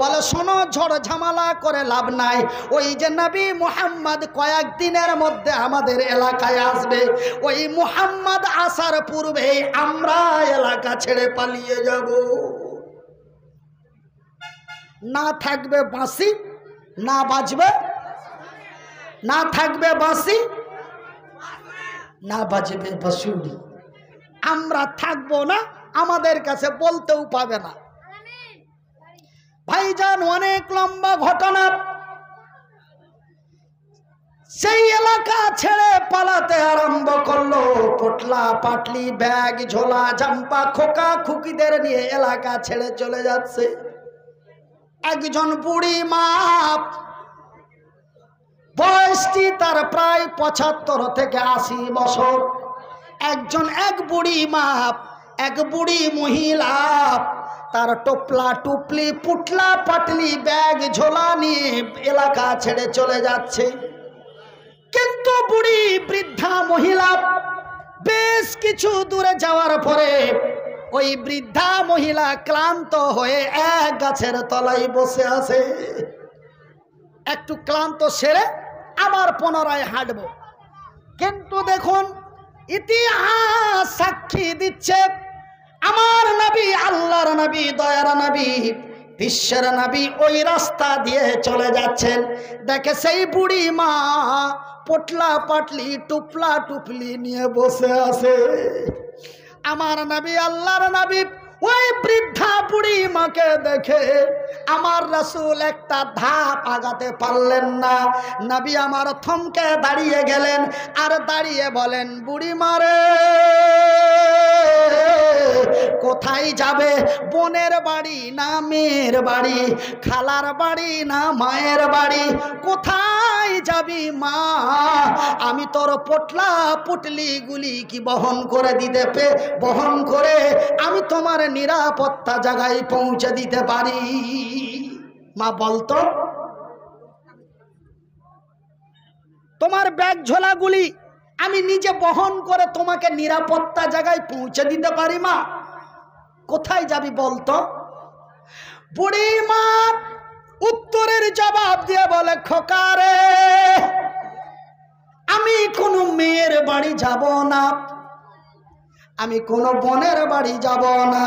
বলে শোনো, ঝড় ঝামেলা করে লাভ নাই। ওই যে নবী মুহাম্মদ কয়েকদিনের মধ্যে আমাদের এলাকায় আসবে, ওই মুহাম্মদ আসার পূর্বে আমরা এলাকা ছেড়ে পালিয়ে যাব। না থাকবে বাঁশি, না বাজবে, না থাকবে বাঁশি, না বাজবে বাঁশুরি। আমরা থাকবো না, আমাদের কাছে বলতেও পাবে না। ভাইজান, অনেক লম্বা ঘটনা। সেই এলাকা ছেড়ে পালাতে আরম্ভ করলো। পোটলা পাটলি ব্যাগ ঝোলা জাম্পা খোকা খুকিদের নিয়ে এলাকা ছেড়ে চলে যাচ্ছে। একজন বুড়ি মা, বয়সটি তার প্রায় 75 থেকে 80 বছর। এক বুড়ি মা, এক বুড়ি মহিলা, তার টোপলা টুপলি পুটলা পাটলি ব্যাগ ঝোলা নিয়ে এলাকা ছেড়ে চলে যাচ্ছে। কিন্তু বুড়ি বৃদ্ধা মহিলা বেশ কিছু দূরে যাওয়ার পরে ওই বৃদ্ধা মহিলা ক্লান্ত হয়ে এক গাছের তলায় বসে আছে। একটু ক্লান্ত সেরে আবার পুনরায় হাঁটব। কিন্তু দেখুন, ইতিহাস সাক্ষী দিচ্ছে আমার নবী, আল্লাহর নবী, দয়ার নবী, বিশ্বের নবী ওই রাস্তা দিয়ে চলে যাচ্ছেন। দেখে সেই বুড়ি মা পোটলা পাটলি টুপলা টুপলি নিয়ে বসে আছে। আমার নবী, আল্লাহর নবী ওই বৃদ্ধা বুড়ি মাকে দেখে আমার রাসূল একটা ধাপ আগাতে পারলেন না। নবী আমার থমকে দাঁড়িয়ে গেলেন, আর দাঁড়িয়ে বলেন, বুড়ি মারে কোথায় যাবে? বোনের বাড়ি না মেয়ের বাড়ি, খালার বাড়ি না মায়ের বাড়ি, কোথায় যাবি মা? আমি তোর পোটলা পুটলি গুলি কি বহন করে বহন করে আমি তোমার নিরাপত্তা জায়গায় পৌঁছে দিতে পারি। মা বলতো, তোমার ব্যাগ ঝোলাগুলি আমি নিজে বহন করে তোমাকে নিরাপত্তা জায়গায় পৌঁছে দিতে পারি মা? কোথায় যাবি বলতো? বুড়ি মা উত্তরের জবাব দিয়ে বলে, খোকারে আমি কোনো মেয়ের বাড়ি যাব না, আমি কোনো বোনের বাড়ি যাব না,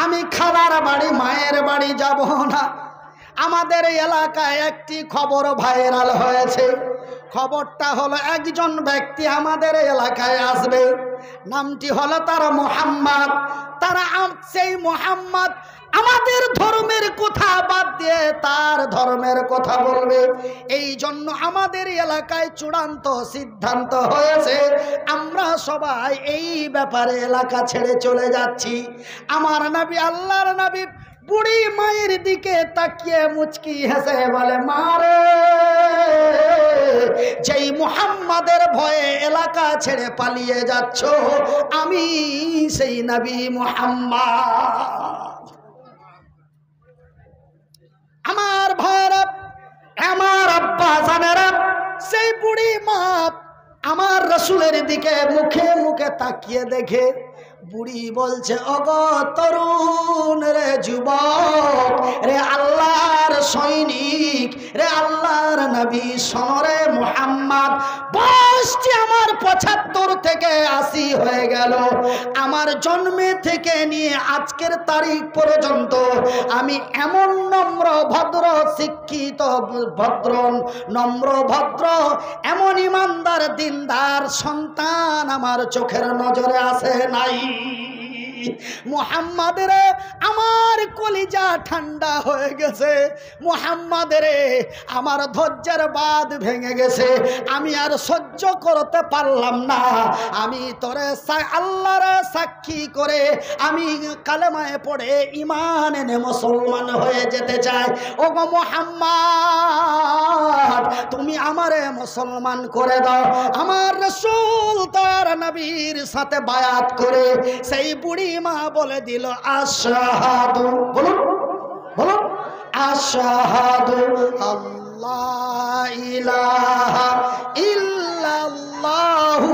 আমি খালার বাড়ি মায়ের বাড়ি যাব না। আমাদের এলাকায় একটি খবর ভাইরাল হয়েছে। খবরটা হলো একজন ব্যক্তি আমাদের এলাকায় আসবে, নামটি হলো তার মোহাম্মদ। তারা সেই মোহাম্মদ আমাদের ধর্মের কথা বাদ দিয়ে তার ধর্মের কথা বলবে। এই জন্য আমাদের এলাকায় চূড়ান্ত সিদ্ধান্ত হয়েছে আমরা সবাই এই ব্যাপারে এলাকা ছেড়ে চলে যাচ্ছি। আমার নবী, আল্লাহর নবী বুড়ি মায়ের দিকে তাকিয়ে মুচকি হেসে বলে, মারে যেই মুহাম্মাদের ভয়ে এলাকা ছেড়ে পালিয়ে যাচ্ছ, আমি সেই নবী মুহাম্মদ। আমার ভাইরা, আমার আব্বা জানেরা, সেই বুড়ি মা আমার রসুলের দিকে মুখে মুখে তাকিয়ে দেখে বুড়ি বলছে, ওগো তরুণ রে, যুবক রে, আল্লাহর সৈনিক রে, আল্লাহর নবী সনরে মুহাম্মদ, বয়সটি আমার 75 থেকে 80 হয়ে গেল। আমার জন্মে থেকে নিয়ে আজকের তারিখ পর্যন্ত আমি এমন নম্র ভদ্র, শিক্ষিত ভদ্র, নম্র ভদ্র, এমন ইমানদার দিনদার সন্তান আমার চোখের নজরে আসে নাই। মুহাম্মাদের আমার কলিজা ঠান্ডা হয়ে গেছে। মুহাম্মাদের আমার ধৈর্যের বাঁধ ভেঙে গেছে। আমি আর সহ্য করতে পারলাম না। আমি তোরে আল্লাহর সাক্ষী করে আমি কালেমায় পড়ে ঈমান এনে মুসলমান হয়ে যেতে চাই। ওগো মুহাম্মদ, তুমি আমারে মুসলমান করে দাও। আমার রাসূল তার নবীর সাথে বায়াত করে সেই বুড়ি মা বলে দিল, আশহাদু, বলুন বলুন, আশহাদু আল্লাহ ইলাহা ইল্লাল্লাহু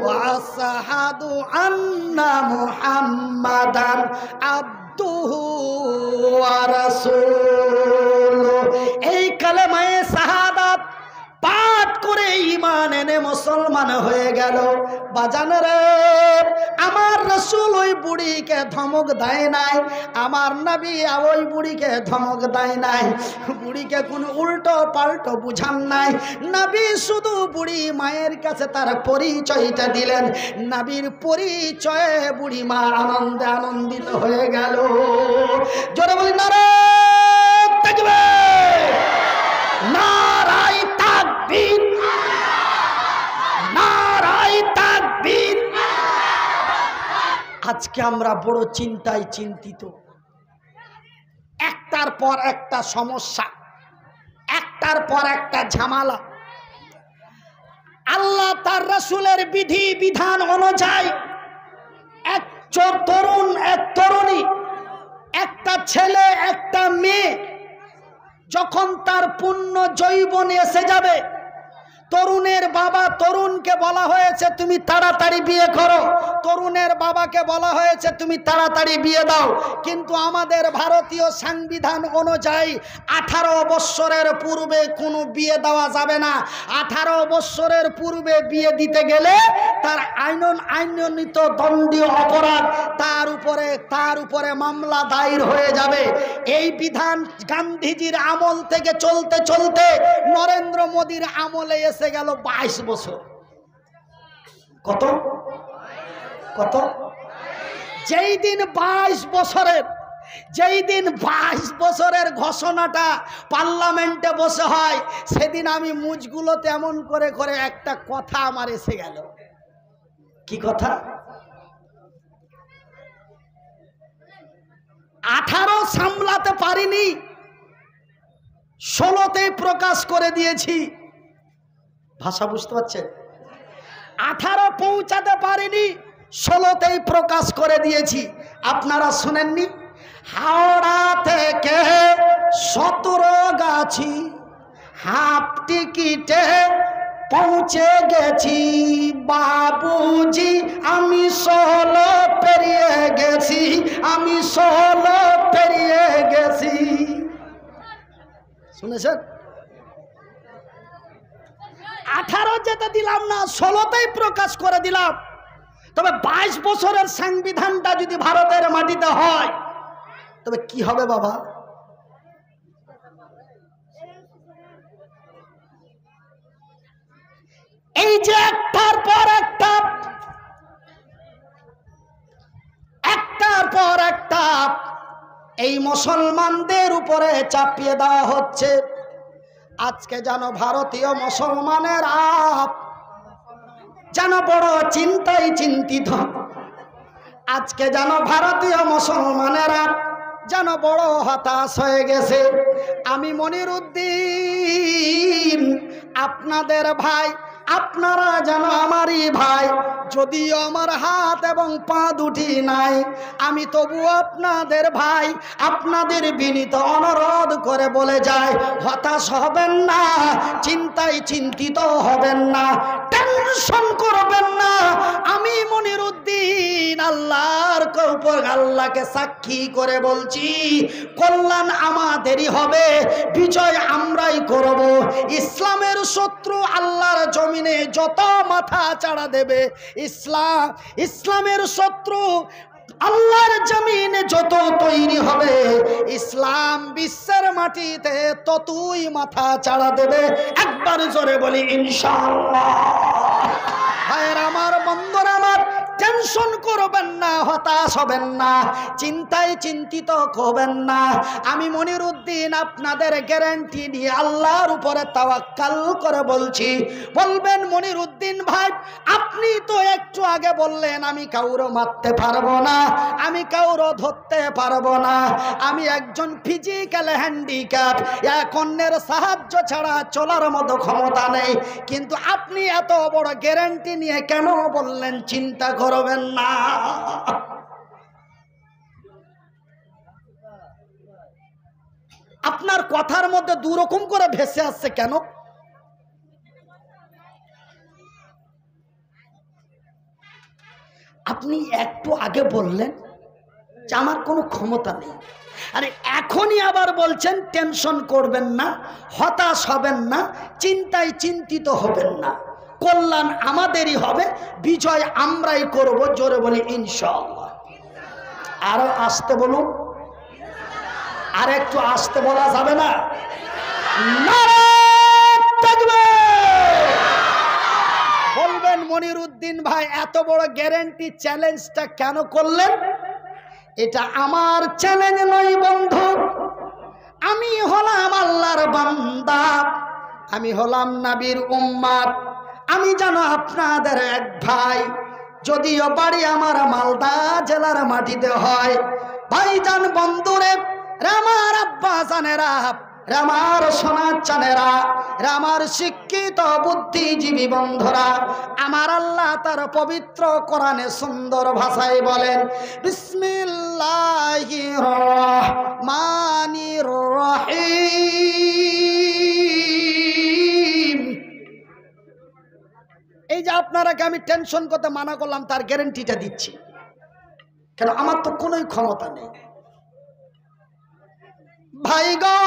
ওয়া আশহাদু আন্না মুহাম্মাদান আবদুহু ওয়া রাসূলুহু। এই কালেমায়ে শাহাদাত পাঠ করে ঈমান এনে মুসলমান হয়ে গেল। বাজানরে, আমার রাসূল ওই বুড়িকে ধমক দেয় নাই, আমার নবী ওই বুড়িকে ধমক দেয় নাই, বুড়িকে কোনো উল্টো পাল্টো বুঝান নাই। নবী শুধু বুড়ি মায়ের কাছে তার পরিচয়টা দিলেন। নবীর পরিচয়ে বুড়ি মা আনন্দে আনন্দিত হয়ে গেল। জোরে বলি নারায়ে তাকবীর, নারায়ে তাকবীর, নারায়ে তাকবীর। আজকে আমরা বড় চিন্তায় চিন্তিত। একটার পর একটা সমস্যা, একটার পর একটা ঝামেলা। আল্লাহ তার রাসূলের বিধি বিধান অনুযায়ী এক তরুণ, এক তরুণী, একটা ছেলে, একটা মেয়ে যখন তার পূর্ণ যৌবন এসে যাবে, তরুণের বাবা, তরুণকে বলা হয়েছে তুমি তাড়াতাড়ি বিয়ে করো, তরুণের বাবাকে বলা হয়েছে তুমি তাড়াতাড়ি বিয়ে দাও। কিন্তু আমাদের ভারতীয় সংবিধান অনুযায়ী 18 বৎসরের পূর্বে কোনো বিয়ে দেওয়া যাবে না। 18 বৎসরের পূর্বে বিয়ে দিতে গেলে তার আইননীত দণ্ডীয় অপরাধ, তার উপরে মামলা দায়ের হয়ে যাবে। এই বিধান গান্ধীজির আমল থেকে চলতে চলতে নরেন্দ্র মোদীর আমলে এসে গেল 22 বছর। কত কত? যেই দিন 22 বছরের ঘোষণাটা পার্লামেন্টে বসে হয়, সেদিন আমি মুজগুলোতে এমন করে করে একটা কথা আমার এসে গেল। কি কথা? 18 সামলাতে পারিনি, 16তেই প্রকাশ করে দিয়েছি। ভাষা বুঝতে পারছেন? 18 পৌঁছাতে পারিনি, 16তেই প্রকাশ করে দিয়েছি। আপনারা শুনেননি? হাওড়া থেকে 17গাছি হাফ টিকিটে পৌঁছে গেছি বাবুজি, আমি 16 পেরিয়ে গেছি, আমি 16 পেরিয়ে গেছি। শুনেছেন? 18 যেতে দিলাম না, 16তেই প্রকাশ করে দিলাম। তবে 22 বছরের সংবিধানটা যদি ভারতের মাটিতে হয় তবে কি হবে বাবা? এই যে একটার পর একটা এই মুসলমানদের উপরে চাপিয়ে দেওয়া হচ্ছে। আজকে যেন ভারতীয় মুসলমানেরা যেন বড় চিন্তায় চিন্তিত। আজকে যেন ভারতীয় মুসলমানেরা যেন বড় হতাশ হয়ে গেছে। আমি মনিরুদ্দিন আপনাদের ভাই, আপনারা যেন আমারই ভাই। যদিও আমার হাত এবং পা দুটি নাই, আমি তবু আপনাদের ভাই। আপনাদের বিনীত অনুরোধ করে বলে যায়, হতাশ হবেন না, চিন্তায় চিন্তিত হবেন না, টেনশন করবেন না। আমি মনিরুদ্দিন আল্লাহকে সাক্ষী করে বলছি, কল্যাণ আমাদেরই হবে, বিজয় আমরাই করব। ইসলামের শত্রু আল্লাহর জমিনে যত মাথা চাড়া দেবে, ইসলামের শত্রু আল্লাহর জমিনে যত তৈরি হবে, ইসলাম বিশ্বের মাটিতে ততই মাথা চাড়া দেবে। একবার জোরে বলি ইনশাআল্লাহ। ভাইয়ের আমার, বন্ধুরা আমার, টেনশন করবেন না, হতাশ হবেন না, চিন্তায় চিন্তিত হবেন না। আমি মনিরুদ্দিন আপনাদের গ্যারান্টি নিয়ে আল্লাহর উপরে তাওয়াক্কাল করে বলছি। বলবেন মনিরুদ্দিন ভাই, আপনি তো একটু আগে বললেন আমি কাউরো মারতে পারবো না, আমি কাউরো ধরতে পারবো না, আমি একজন ফিজিক্যাল হ্যান্ডিক্যাপ, এক অন্যের সাহায্য ছাড়া চলার মতো ক্ষমতা নেই। কিন্তু আপনি এত বড় গ্যারান্টি নিয়ে কেন বললেন চিন্তা করবেন না? আপনার কথার মধ্যে দুরকম করে ভেসে আসছে কেন? আপনি একটু আগে বললেন যে আমার কোনো ক্ষমতা নেই, আরে এখনই আবার বলছেন টেনশন করবেন না, হতাশ হবেন না, চিন্তায় চিন্তিত হবেন না, কল্যাণ আমাদেরই হবে, বিজয় আমরাই করব। জোরে বলি ইনশাআল্লাহ। আরো আসতে বলুন, আর একটু আসতে বলা যাবে না? বলবেন মনিরুদ্দিন ভাই এত বড় গ্যারান্টি চ্যালেঞ্জটা কেন করলেন? এটা আমার চ্যালেঞ্জ নয় বন্ধু, আমি হলাম আল্লাহর বান্দা, আমি হলাম নবীর উম্মত, আমি জানো আপনাদের এক ভাই। যদিও বাড়ি আমার মালদা জেলার মাটিতে হয়, ভাইজান বন্ধুরে, রামার আব্বা জানেরা, রামার সোনার চানেরা, রামার শিক্ষিত বুদ্ধিজীবী বন্ধুরা, আমার আল্লাহ তার পবিত্র কোরআনে সুন্দর ভাষায় বলেন, বিসমিল্লাহির রহমানির রহিম। এই যে আপনারাকে আমি টেনশন করতে মানা করলাম, তার গ্যারান্টিটা দিচ্ছি, কেন আমার তো কোনোই ক্ষমতা নেই। ভাই গো,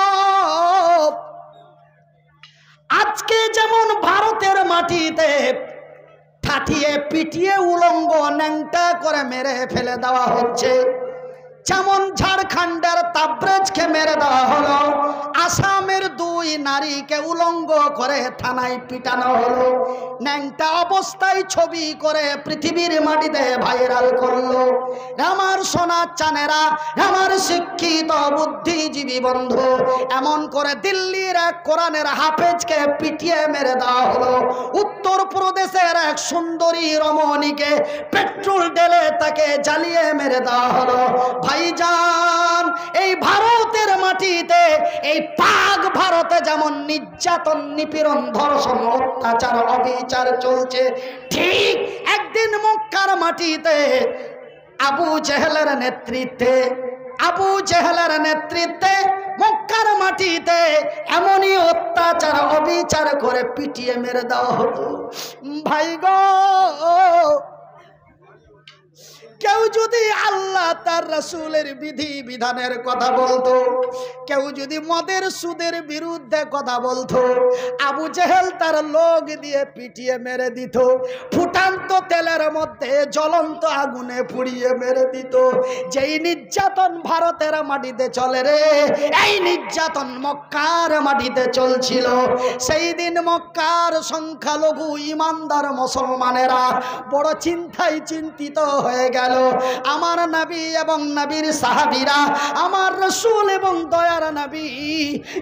আজকে যেমন ভারতের মাটিতে ঠাটিয়ে পিটিয়ে উলঙ্গ ন্যাংটা করে মেরে ফেলে দেওয়া হচ্ছে, যেমন ঝাড়খণ্ডের তাবরেজকে মেরে দেওয়া হলো, আসামের 2 নারীকে উলঙ্গ করে থানায় পিটানো হলো, ন্যাংটা অবস্থায় ছবি করে পৃথিবীর মাটিতে ভাইরাল করলো। আমার সোনার চানেরা, আমার শিক্ষিত বুদ্ধিজীবী বন্ধু, এমন করে দিল্লির এক কোরআনের হাফেজকে পিটিয়ে মেরে দেওয়া হলো, উত্তর প্রদেশের এক সুন্দরী রমণীকে পেট্রোল ঢেলে তাকে জ্বালিয়ে মেরে দেওয়া হলো। ভাইজান, এই ভারতের মাটিতে, এই পাক ভারতে যেমন নির্যাতন, নিপীড়ন, ধর্ষণ, অত্যাচার, অবিচার চলছে, ঠিক একদিন মক্কার মাটিতে আবু জেহেলের নেতৃত্বে মক্কা মক্কার মাটিতে এমনই অত্যাচার অবিচার করে পিটিয়ে মেরে দেওয়া হতো। ভাই গো, কেউ যদি আল্লাহ তার রাসূলের বিধি বিধানের কথা বলতো, কেউ যদি মদের সুদের বিরুদ্ধে কথা বলতো, আবু জেহেল তার লোক দিয়ে পিটিয়ে মেরে দিত, ফুটান্ত তেলের মধ্যে জ্বলন্ত আগুনে পুড়িয়ে মেরে দিত। যেই নির্যাতন ভারতের মাটিতে চলে রে, এই নির্যাতন মক্কার মাটিতে চলছিল। সেই দিন মক্কার সংখ্যালঘু ইমানদার মুসলমানেরা বড় চিন্তায় চিন্তিত হয়ে গেল। আমার নবী এবং নবীর সাহাবীরা, আমার রাসূল এবং দয়ার নবী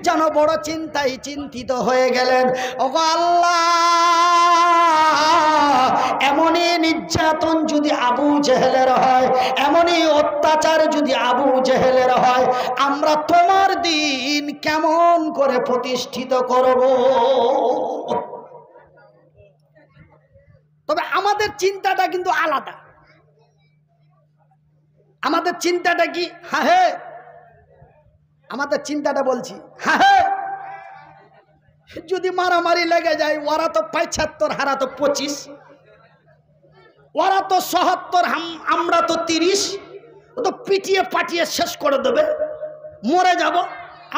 যেন বড় চিন্তায় চিন্তিত হয়ে গেলেন। ওগো আল্লাহ, এমনই নির্যাতন যদি আবু জেহেলের হয়, এমনই অত্যাচার যদি আবু জেহেলের হয়, আমরা তোমার দিন কেমন করে প্রতিষ্ঠিত করব? তবে আমাদের চিন্তাটা কিন্তু আলাদা। আমাদের চিন্তাটা কি? হ্যাঁ, আমাদের চিন্তাটা বলছি, হ্যাঁ, যদি মারামারি লেগে যায়, ওরা তো ৭৫, হারা তো ২৫, ওরা তো ৭৭, আমরা তো ৩০, ও তো পিটিয়ে পাটিয়ে শেষ করে দেবে, মরে যাব,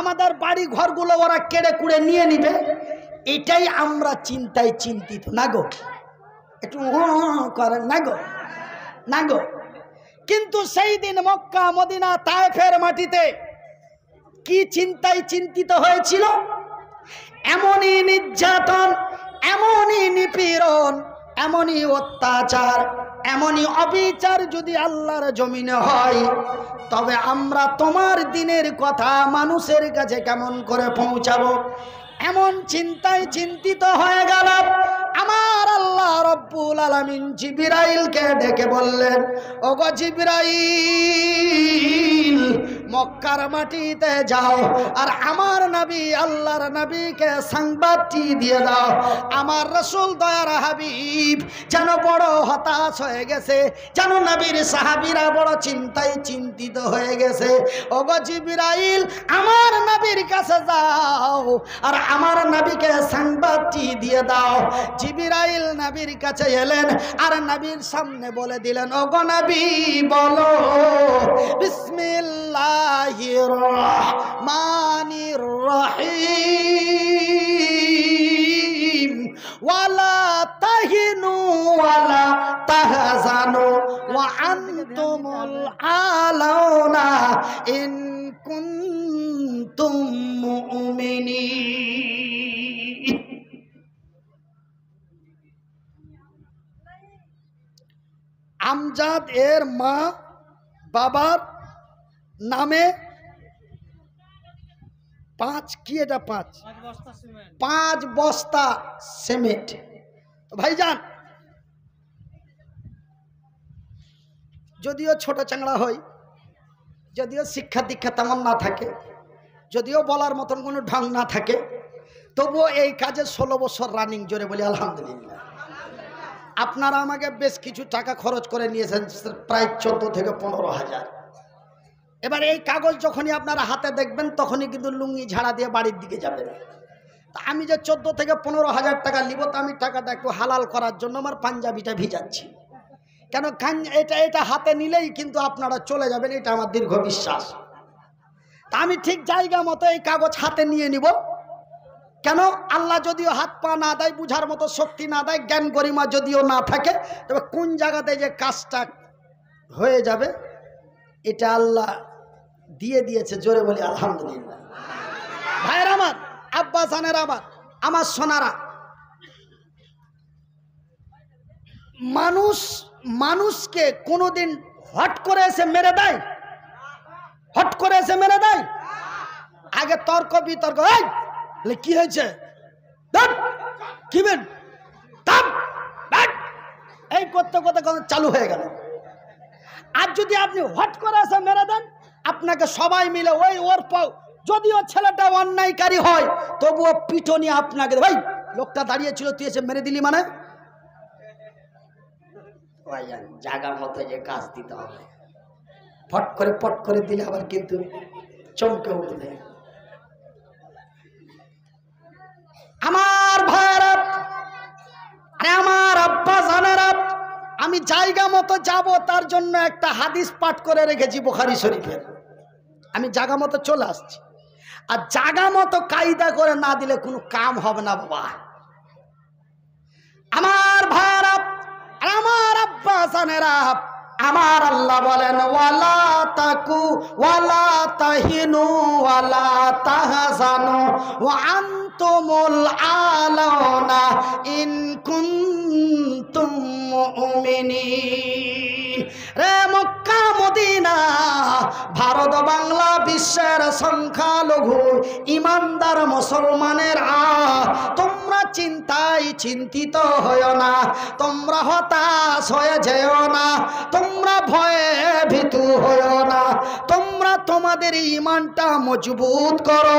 আমাদের বাড়ি ঘরগুলো ওরা কেড়ে কুড়ে নিয়ে নিবে। এটাই আমরা চিন্তায় চিন্তিত না গো? একটু করেন না গো? না গো? কিন্তু সেই দিন মক্কা মদিনা তায়েফের মাটিতে কি চিন্তায় চিন্তিত হয়েছিল? এমনই নির্যাতন, এমনই নিপীড়ন, এমনই অত্যাচার, এমনই অবিচার যদি আল্লাহর জমিনে হয়, তবে আমরা তোমার দিনের কথা মানুষের কাছে কেমন করে পৌঁছাবো? এমন চিন্তায় চিন্তিত হয়ে গেল। আমার আল্লাহ রব্বুল আলামিন জিবরাইলকে ডেকে বললেন, ওগো জিবরাইল, মক্কার মাটিতে যাও আর আমার নবী আল্লাহর নবীকে সংবাদটি দিয়ে দাও, আমার রাসূল দয়ার হাবিব যেন বড় হতাশ হয়ে গেছে, যেন নবীর সাহাবীরা বড় চিন্তায় চিন্তিত হয়ে গেছে। ওগো জিবরাইল, আমার নবীর কাছে যাও আর আমার নবীকে সংবাদটি দিয়ে দাও। জিবরাইল নবীর কাছে এলেন আর নবীর সামনে বলে দিলেন, ওগো নবী বলো, বিসমিল্লাহির রহমানির রহিম, ওয়ালা তাহিনু ওয়ালা তাহজানু ওয়া আনতুমুল আলাউনা ইন কুনতুম মুমিনিন। আমজাদ এর মা বাবার নামে 5 বস্তা সিমেন্ট। ভাইজান, যদিও ছোট চাংড়া হয়, যদিও শিক্ষা দীক্ষা তেমন না থাকে, যদিও বলার মতন কোনো ঢং না থাকে, তবুও এই কাজে 16 বছর রানিং, জোরে বলি আলহামদুলিল্লাহ। আপনারা আমাকে বেশ কিছু টাকা খরচ করে নিয়েছেন, প্রায় 14 থেকে 15,000। এবার এই কাগজ যখনই আপনারা হাতে দেখবেন, তখনই কিন্তু লুঙ্গি ঝাড়া দিয়ে বাড়ির দিকে যাবেন। তা আমি যে 14 থেকে 15,000 টাকা নিব, তো আমি টাকাটা একটু হালাল করার জন্য আমার পাঞ্জাবিটা ভিজাচ্ছি। কেন? এটা হাতে নিলেই কিন্তু আপনারা চলে যাবেন, এটা আমার দীর্ঘ বিশ্বাস। তা আমি ঠিক জায়গা মতো এই কাগজ হাতে নিয়ে নিব। কেন? আল্লাহ যদিও হাত পা না দেয়, বুঝার মতো শক্তি না দেয়, জ্ঞান গরিমা যদিও না থাকে, তবে কোন জায়গাতে যে কাজটা হয়ে যাবে এটা আল্লাহ দিয়ে দিয়েছে, জোরে বলি আলহামদুলিল্লাহ। ভাইয়ের আমার, আব্বা জানের আমার সোনারা, মানুষকে কোনোদিন হট করে এসে মেরে দেয়? হট করে এসে মেরে দেয়? আগে তর্ক বিতর্ক, কি হয়েছে, এই করতে করতে চালু হয়ে গেল। আর যদি আপনি হট করে এসে মেরে দেন, আপনাকে সবাই মিলে ওর যদিও ছেলেটা অন্যায়কারী হয়, তবুও পিটনি আপনাকে, ভাই লোকটা দাঁড়িয়ে ছিল, তুই এসে মেরে দিলি মানে? জায়গা মতো যে কাজ দিতে হবে, পট করে দিলে আবার কিন্তু চমকে উঠবে। ভাইরা, আমার আব্বা জানেরা, আমি জায়গা মতো যাব, তার জন্য একটা হাদিস পাঠ করে রেখেছি বুখারী শরীফের। আমি জায়গা মতো চলে আসছি, আর জায়গা মতো কায়দা করে না দিলে কোনো কাম হবে না বাবা। আমার ভাইরা, আমার আব্বা জানেরা, আমার আল্লাহ বলেন ওয়ালা তাকু ওয়ালা তাহিনু ওয়ালা তাহজানু ওয়া আনতুমুল আলাউনা ইন কুনতুম মুমিনিন। রে মক্কা মদিনা, ভারত বাংলা বিশ্বের সংখ্যালঘু ইমানদার মুসলমানেরা, তোমরা চিন্তায় চিন্তিত হয়ো না, তোমরা হতাশ হয়ে যেও না, তোমরা ভয়ে ভীতু হয়ো না, তোমরা তোমাদের ঈমানটা মজবুত করো,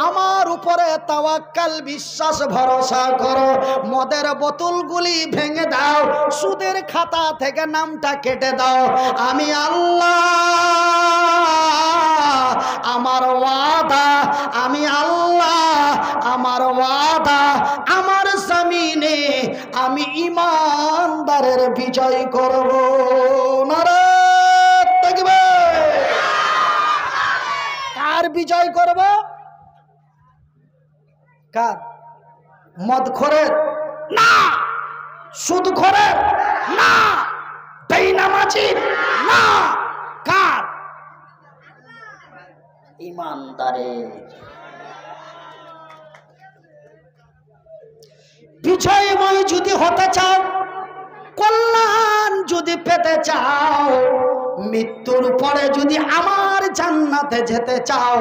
আমার উপরে তাওয়াক্কাল বিশ্বাস ভরসা করো। মদের বোতলগুলি ভেঙে দাও, সুদের খাতা থেকে নামটা কেটে দাও। আমি আল্লাহ, আমার ওয়াদা, আমি আল্লাহ, আমার ওয়াদা, আমার জমিনে আমি ঈমানদারের বিজয় করব। নারে তাকবীর। কার বিজয় করব? কার? মদখোরের না, সুদখোরের না, বেঈমানাজির না, কার? ঈমানদারের। বিজয়ময় যদি হতে চাও, কল্যাণ যদি পেতে চাও, মৃত্যুর পরে যদি আমার জান্নাতে যেতে চাও,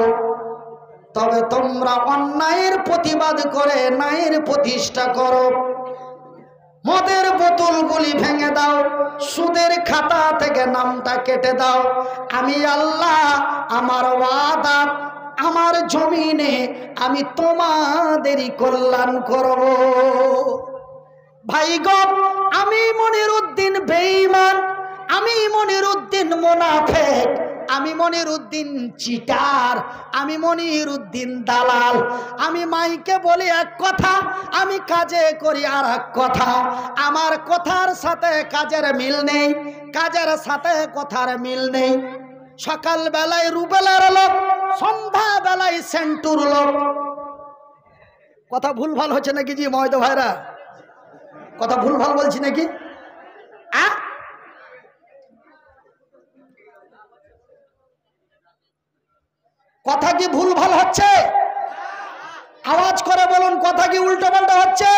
তবে তোমরা অন্যায়ের প্রতিবাদ করে ন্যায়ের প্রতিষ্ঠা করো। মদের বোতলগুলি ভেঙে দাও, সুদের খাতা থেকে নামটা কেটে দাও। আমি আল্লাহ, আমার ওয়াদা, আমার জমিনে আমি তোমাদেরই কল্যাণ করব। ভাই গো, আমি মনিরউদ্দিন বেঈমান, আমি মনিরউদ্দিন মুনাফিক, আমি মনিরউদ্দিন চিটার, আমি মনিরউদ্দিন দালাল। আমি মাইকে বলি এক কথা, আমি কাজে করি আর এক কথা। আমার কথার সাথে কাজের মিল নেই, কাজের সাথে কথার মিল নেই। সকাল বেলায় রুবেলার লোক, সন্ধ্যা বেলায় সেন্টুর লোক। কথা ভুলভাল হচ্ছে নাকি জি মহোদ ভাইরা? কথা ভুলভাল বলছি নাকি? কথা কি ভুলভাল হচ্ছে? আওয়াজ করে বলুন, কথা কি উল্টো পাল্টা হচ্ছে?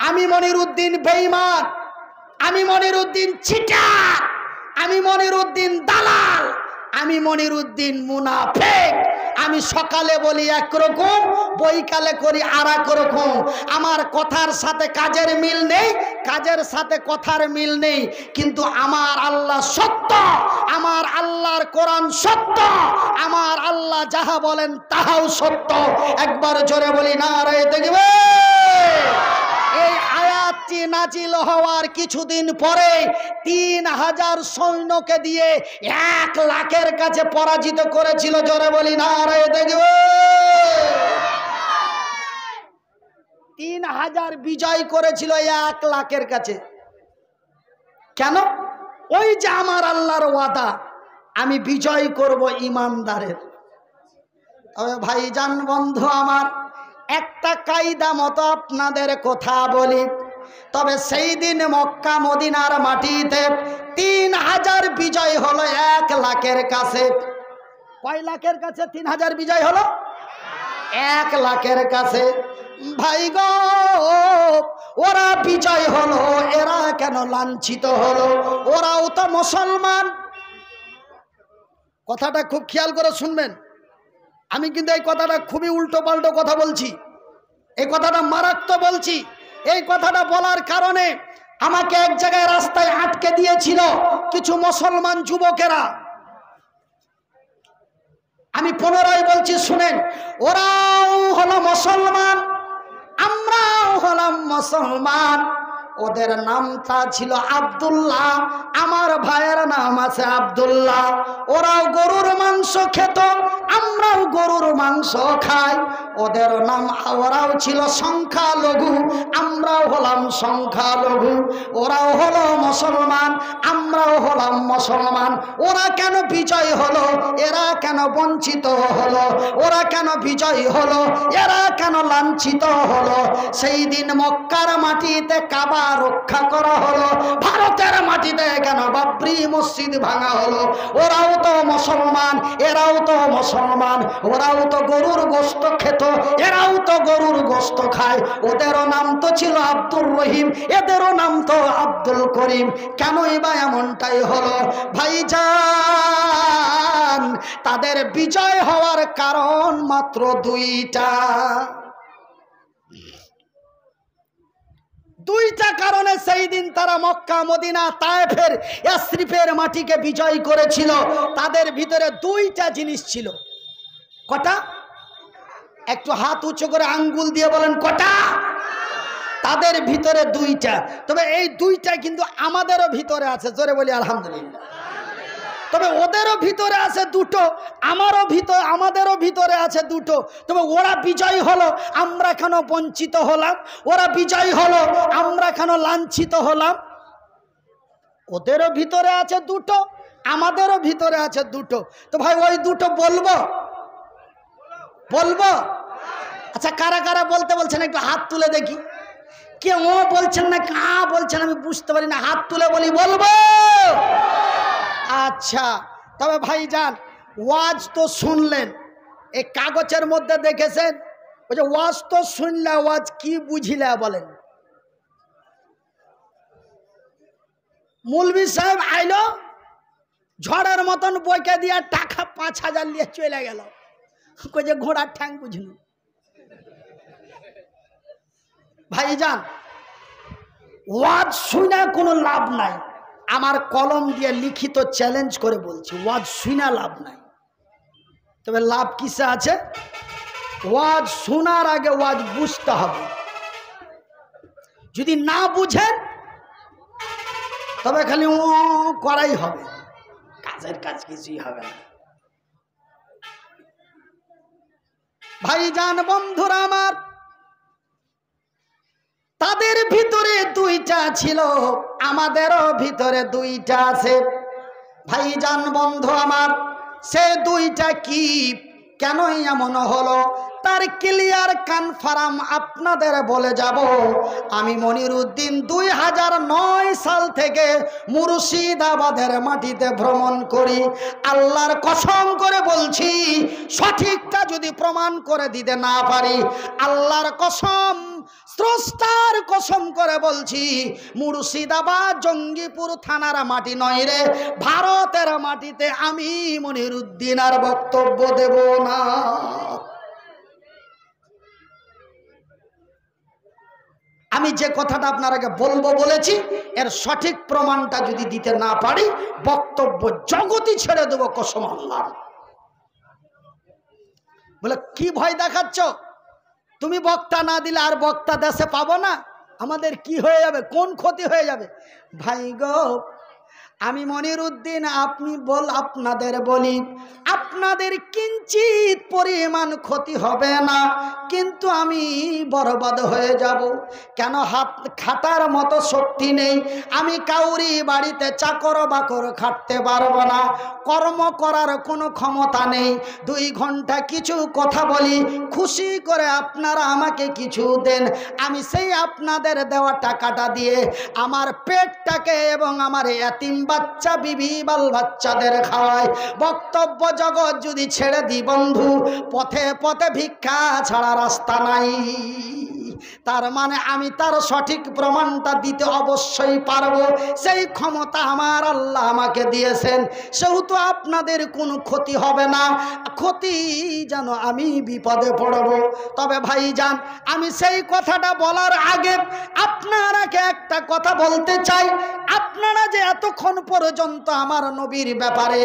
আমি মনিরউদ্দিন বেঈমান, আমি মনিরউদ্দিন চিটার, আমি মনিরউদ্দিন দালাল, আমি মনিরউদ্দিন মুনাফিক। আমি সকালে বলি একরকম, বৈকালে করি আর এক রকম। আমার কথার সাথে কাজের মিল নেই, কাজের সাথে কথার মিল নেই। কিন্তু আমার আল্লাহ সত্য, আমার আল্লাহর কোরআন সত্য, আমার আল্লাহ যাহা বলেন তাহাও সত্য। একবার জোরে বলি নারে তাকবীর। এই আয়াতটি নাজিল হওয়ার কিছুদিন পরে ৩,০০০ সৈন্যকে দিয়ে ১ লাখের কাছে পরাজিত করেছিল। জোরে বলি নারে তাকবীর। ৩,০০০ বিজয় করেছিল ১ লাখের কাছে। কেন? ওই যে আমার আল্লাহর ওয়াদা, আমি বিজয় করব ঈমানদারের। তবে ভাইজান বন্ধু আমার, একটা কায়দা মতো আপনাদের কথা বলি। তবে সেই দিন মক্কা মদিনার মাটিতে ৩,০০০ বিজয় হলো ১ লাখের কাছে। কয় লাখের কাছে ৩,০০০ বিজয় হলো? ১ লাখের কাছে। ভাই গো, ওরা বিজয় হলো, এরা কেন লাঞ্ছিত হলো? ওরাও তো মুসলমান। কথাটা খুব খেয়াল করে শুনবেন। আমি কিন্তু এই কথাটা খুবই উল্টো পাল্টো কথা বলছি, এই কথাটা মারাত্মক বলছি। এই কথাটা বলার কারণে আমাকে এক জায়গায় রাস্তায় আটকে দিয়েছিল কিছু মুসলমান যুবকেরা। আমি পুনরায় বলছি, শুনেন। ওরাও হলো মুসলমান, আমরাও হলাম মুসলমান। ওদের নামটা ছিল আব্দুল্লাহ, আমার ভাইয়ের নাম আছে আব্দুল্লাহ। ওরাও গরুর মাংস খেত, আমরাও গরুর মাংস খাই। ওদের নাম, ওরাও ছিল সংখ্যালঘু, আমরাও হলাম সংখ্যালঘু। ওরাও হলো মুসলমান, আমরাও হলাম মুসলমান। ওরা কেন বিজয় হলো, এরা কেন বঞ্চিত হলো? ওরা কেন বিজয় হলো, এরা কেন লাঞ্ছিত হলো? সেই দিন মক্কার মাটিতে কাবা রক্ষা করা হলো, ভারতের মাটিতে কেন বাবরি মসজিদ ভাঙা হলো? ওরাও তো মুসলমান, এরাও তো মুসলমান। ওরাও তো গরুর গোশত খেত, এরাও তো গরুর গোশত খায়। ওদেরও নাম তো ছিল আব্দুর রহিম, এদেরও নাম তো আব্দুল করিম। কেনই বা এমনটাই হলো ভাইজান? তাদের বিজয় হওয়ার কারণ মাত্র দুইটা। দুইটা কারণে সেই দিন তারা মক্কা, মদিনা, তায়েফের, ইয়াসরিফের মাটিকে বিজয় করেছিল। তাদের ভিতরে দুইটা জিনিস ছিল। কটা? একটু হাত উঁচু করে আঙ্গুল দিয়ে বলেন কটা? তাদের ভিতরে দুইটা। তবে এই দুইটা কিন্তু আমাদেরও ভিতরে আছে, জোরে বলি আলহামদুলিল্লাহ। তবে ওদেরও ভিতরে আছে দুটো, আমাদেরও ভিতরে আছে দুটো। তবে ওরা বিজয় হলো, আমরা কেন বঞ্চিত হলাম? ওরা বিজয় হলো, আমরা কেন লাঞ্ছিত হলাম? ওদেরও ভিতরে আছে দুটো, আমাদেরও ভিতরে আছে দুটো। তো ভাই ওই দুটো বলবো? আচ্ছা, কারা কারা বলতে বলছেন একটু হাত তুলে দেখি। কে ও বলছেন না কা বলছেন আমি বুঝতে পারি না, হাত তুলে বলি বলবো। আচ্ছা, তবে ভাইজান ওয়াজ তো শুনলেন, এই কাগজের মধ্যে দেখেছেন ওই যে ওয়াজ তো শুনলে, ওয়াজ কি বুঝিলে বলেন? মৌলভী সাহেব আইলো, ঝড়ের মতন বইকে দিয়ে টাকা 5,000 নিয়ে চলে গেল, কই যে ঘোড়ার ঠ্যাং বুঝলু। ভাইজান ওয়াজ শুনে কোনো লাভ নাই। আমার কলম দিয়ে লিখিত চ্যালেঞ্জ করে বলছি, ওয়াজ শুনে লাভ নাই। তবে লাভ কিসে আছে? ওয়াজ শোনার আগে ওয়াজ বুঝতে হবে। যদি না বুঝেন তবে খালি ও করাই হবে, কাজের কাজ কিছুই হবে না। ভাইজান বন্ধুরা আমার, তাদের ভিতরে দুইটা ছিল, আমাদেরও ভিতরে দুইটা আছে। ভাইজান বন্ধু আমার, সে দুইটা কি, কেনই এমন হলো তার ক্লিয়ার কনফার্ম আপনাদের বলে যাব। আমি মনিরউদ্দিন 2009 সাল থেকে মুর্শিদাবাদের মাটিতে ভ্রমণ করি। আল্লাহর কসম করে বলছি, সঠিকটা যদি প্রমাণ করে দিতে না পারি, আল্লাহর কসম, স্রষ্টার কসম করে বলছি, মুর্শিদাবাদ জঙ্গিপুর থানার মাটি নয় রে, ভারতের মাটিতে আমি মনিরউদ্দিন আর বক্তব্য দেব না। আমি যে কথাটা আপনারাকে বলবো বলেছি, এর সঠিক প্রমাণটা যদি দিতে না পারি, বক্তব্য জগতই ছেড়ে দেব কসম আল্লাহর। বলে কি ভয় দেখাচ্ছ? তুমি বক্তা না দিলে আর বক্তা দেশে পাবো না, আমাদের কি হয়ে যাবে, কোন ক্ষতি হয়ে যাবে? ভাই গো, আমি মনিরউদ্দিন আপনাদের বলি, আপনাদের কিঞ্চিত পরিমাণ ক্ষতি হবে না, কিন্তু আমি বরবাদ হয়ে যাব। কেন? হাত খাটার মতো শক্তি নেই, আমি কাউরি বাড়িতে চাকর বাকর খাটতে পারবো না, কর্ম করার কোনো ক্ষমতা নেই। 2 ঘন্টা কিছু কথা বলি, খুশি করে আপনারা আমাকে কিছু দেন, আমি সেই আপনাদের দেওয়া টাকাটা দিয়ে আমার পেটটাকে এবং আমার এতিম বাচ্চা বিবি বাল বাচ্চাদের খাওয়াই। বক্তব্য জগৎ যদি ছেড়ে দিই বন্ধু, পথে পথে ভিক্ষা ছাড়া রাস্তা নাই। তার মানে আমি তার সঠিক প্রমাণটা দিতে অবশ্যই পারবো, সেই ক্ষমতা আমার আল্লাহ আমাকে দিয়েছেন। সেহেতু আপনাদের কোনো ক্ষতি হবে না, ক্ষতি যেন আমি বিপদে পড়ব। তবে ভাইজান, আমি সেই কথাটা বলার আগে আপনারাকে একটা কথা বলতে চাই। আপনারা যে এতক্ষণ পর্যন্ত আমার নবীর ব্যাপারে,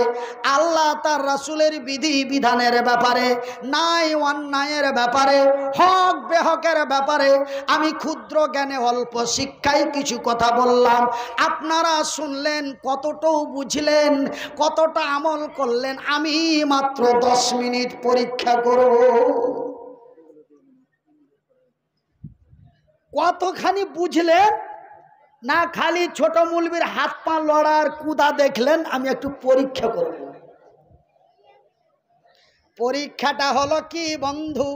আল্লাহ তার রাসূলের বিধি বিধানের ব্যাপারে, ন্যায় অন্যায়ের ব্যাপারে, হক বেহকের ব্যাপারে পারে। আমি ক্ষুদ্র জ্ঞানে অল্প শিক্ষায় কিছু কথা বললাম, আপনারা শুনলেন, কতটাও বুঝলেন, কতটা আমল করলেন, আমি মাত্র 10 মিনিট পরীক্ষা করব। কতখানি বুঝলেন না খালি ছোট মুলবির হাত পা লড়ার কুদা দেখলেন? আমি একটু পরীক্ষা করব। পরীক্ষাটা হলো কি বন্ধু?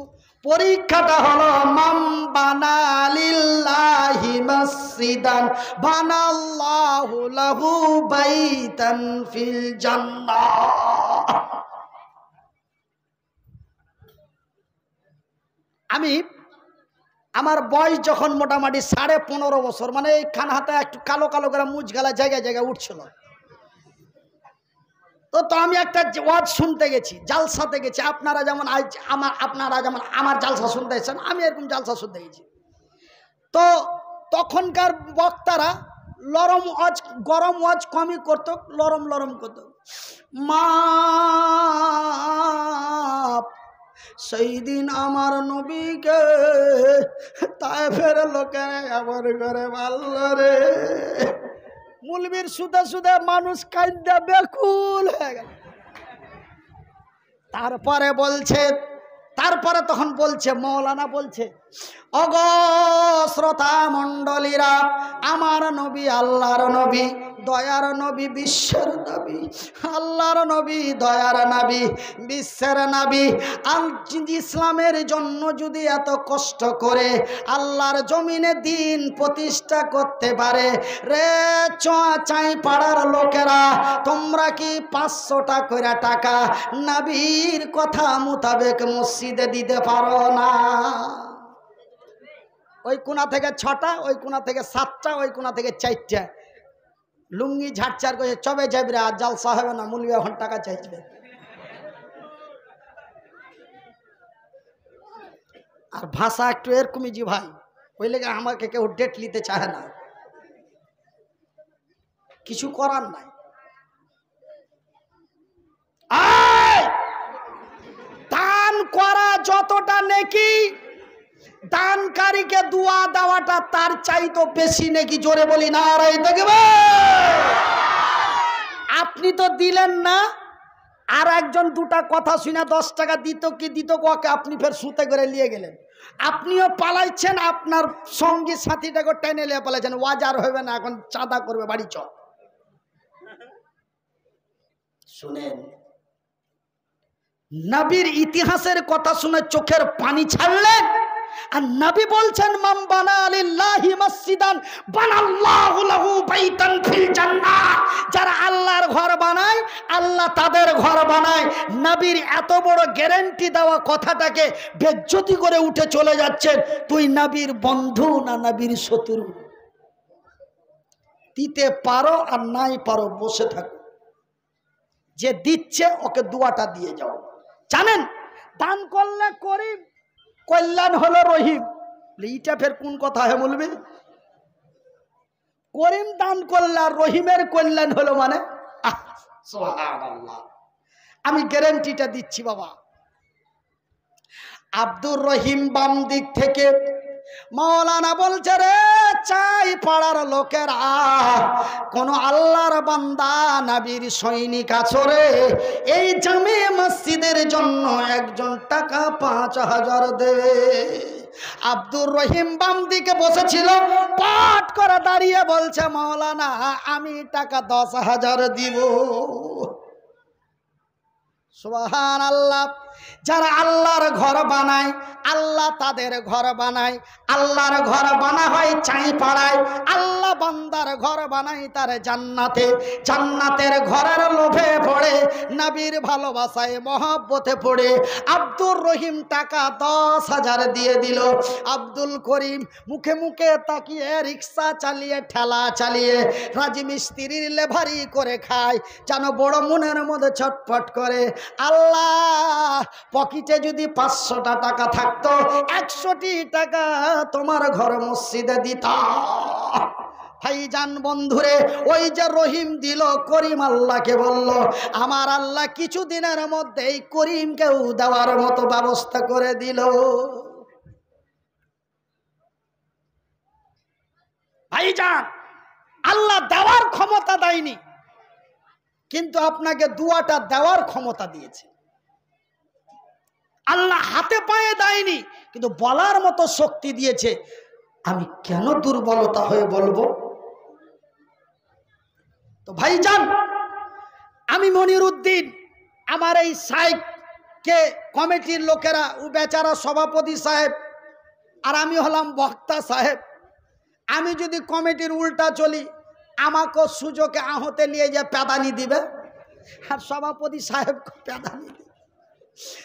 পরীক্ষাটা হলো মাম বানালিল্লাহি মাসজিদান বানাল্লাহু লাহু বাইতান ফিল জান্নাহ। আমার বয়স যখন মোটামুটি 15.5 বছর, মানে এই খান হাতে একটু কালো কালো করে মুছ গেলা জায়গায় জায়গায় উঠছিল, তো আমি একটা ওয়াজ শুনতে গেছি, জালসাতে গেছি। আপনারা যেমন আমার জালসা শুনতে এসেছেন, আমি এরকম জালসা শুনতে গেছি। তো তখনকার বক্তারা গরম ওয়াজ কমই করতো, লরম লরম করতো। মা সেই দিন আমার নবীকে তায়েফের লোকেরা আমার ঘরে মারল রে। মুলবির সুদে সুদে মানুষ কাঁদতে বেকুল হয়ে গেল। তারপরে তখন বলছে, মৌলানা বলছে, অগ শ্রোতা মণ্ডলীরা, আমার নবী আল্লাহর নবী, দয়ার নবী, বিশ্বের নবী, আল্লাহর নবী, দয়ার নবী, বিশ্বের নবী, ইসলামের জন্য যদি এত কষ্ট করে আল্লাহর জমিনে দিন প্রতিষ্ঠা করতে পারে, রে চাই পাড়ার লোকেরা, তোমরা কি 500টা করে টাকা নবীর কথা মোতাবেক মসজিদে দিতে পারো না? ওই কোনা থেকে 6টা, ওই কোনা থেকে 7টা, ওই কোনা থেকে 4টা লুঙ্গি ঝাড়চার করে চবে যাবি রে, আর জালসা হবে না, মুলবি এখন টাকা চাইবে। আর ভাষা একটু এরকমই জি ভাই, ওই লেগে আমাকে কেউ ডেট নিতে চায় না, কিছু করার নাই। দান করা যতটা নেকি, দানকারীকে দোয়া দেওয়াটা তার চাইতো বেশি নাকি। জোরে বলি নারায়ে তাকবীর। আপনি তো দিলেন না, আর একজন 2টা কথা শুনে 10 টাকা দিত কি দিত ওকে আপনি ফের সুতে করে নিয়ে গেলেন, আপনিও পালাইছেন, আপনার সঙ্গী সাথীটাকে টেনে নিয়ে পালাইছেন। ওয়াজ আর হবে না, এখন চাঁদা করবে বাড়ি চ। শুনেন, নবীর ইতিহাসের কথা শুনে চোখের পানি ছাড়লেন। আর নবী বলছেন, মান বানা লিল্লাহি মসজিদান বানাল্লাহু লাহু বাইতান ফিল জান্নাহ। যারা আল্লাহর ঘর বানায়, আল্লাহ তাদের ঘর বানায়। নবীর এত বড় গ্যারান্টি দেওয়া কথাটাকে বেজ্জতি করে উঠে চলে যাচ্ছেন। তুই নবীর বন্ধু না নবীর শত্রু? দিতে পারো আর নাই পারো বসে থাকো, যে দিচ্ছে ওকে দোয়াটা দিয়ে যাও। জানেন, দান করলে করিম, কল্যাণ হলো রহিম। এইটা ফের কোন কথা হে বলবে? করিম দান করলে আর রহিমের কল্যাণ হলো মানে? সুবহানাল্লাহ। আমি গ্যারান্টিটা দিচ্ছি বাবা। আব্দুর রহিম বাম দিক থেকে মাওলানা বলছে, রে চাই পাড়ার লোকেরা, কোন আল্লাহর বান্দা নবীর সৈনিক আছো রে, এই জামে মসজিদের জন্য একজন টাকা 5000 দেবে। আব্দুর রহিম বাম দিকে বসেছিল, পাট করে দাঁড়িয়ে বলছে, মাওলানা আমি টাকা 10,000 দিব। সুবহানাল্লাহ। যারা আল্লাহর ঘর বানায়, আল্লাহ তাদের ঘর বানায়। আল্লাহর ঘর বানা হয় চাই পাড়ায়, আল্লাহ বান্দার ঘর বানায় তার জান্নাতে। জান্নাতের ঘরের লোভে পড়ে, নবীর ভালোবাসায় মহব্বতে পড়ে আব্দুর রহিম টাকা 10,000 দিয়ে দিল। আব্দুল করিম মুখে মুখে তাকিয়ে রিক্সা চালিয়ে, ঠেলা চালিয়ে, রাজমিস্ত্রির লেভারি করে খায়, যেন বড় মনের মধ্যে ছটফট করে, আল্লাহ পকেটে যদি 500টা টাকা থাকতো, 100টি টাকা তোমার ঘর মসজিদে দিতাম। ভাইজান বন্ধুরে, ওই যে রহিম দিল, করিম আল্লাহকে বলল, আমার আল্লাহ কিছুদিনের মধ্যেই করিমকেও দেওয়ার মতো ব্যবস্থা করে দিল। ভাইজান, আল্লাহ দেওয়ার ক্ষমতা দেয়নি, কিন্তু আপনাকে দুয়াটা দেওয়ার ক্ষমতা দিয়েছে। আল্লাহ হাতে পায়ে দেয়নি, কিন্তু বলার মতো শক্তি দিয়েছে। আমি কেন দুর্বলতা হয়ে বলবো? তো ভাইজান, আমি মনিরুদ্দিন, আমার এই সাহেবকে কমিটির লোকেরা, ও বেচারা সভাপতি সাহেব, আর আমি হলাম বক্তা সাহেব। আমি যদি কমিটির উল্টা চলি, আমাকে সুযোগে আহতে নিয়ে যে প্যাদানি দিবে, আর সভাপতি সাহেবকে প্যাদানি দিবে।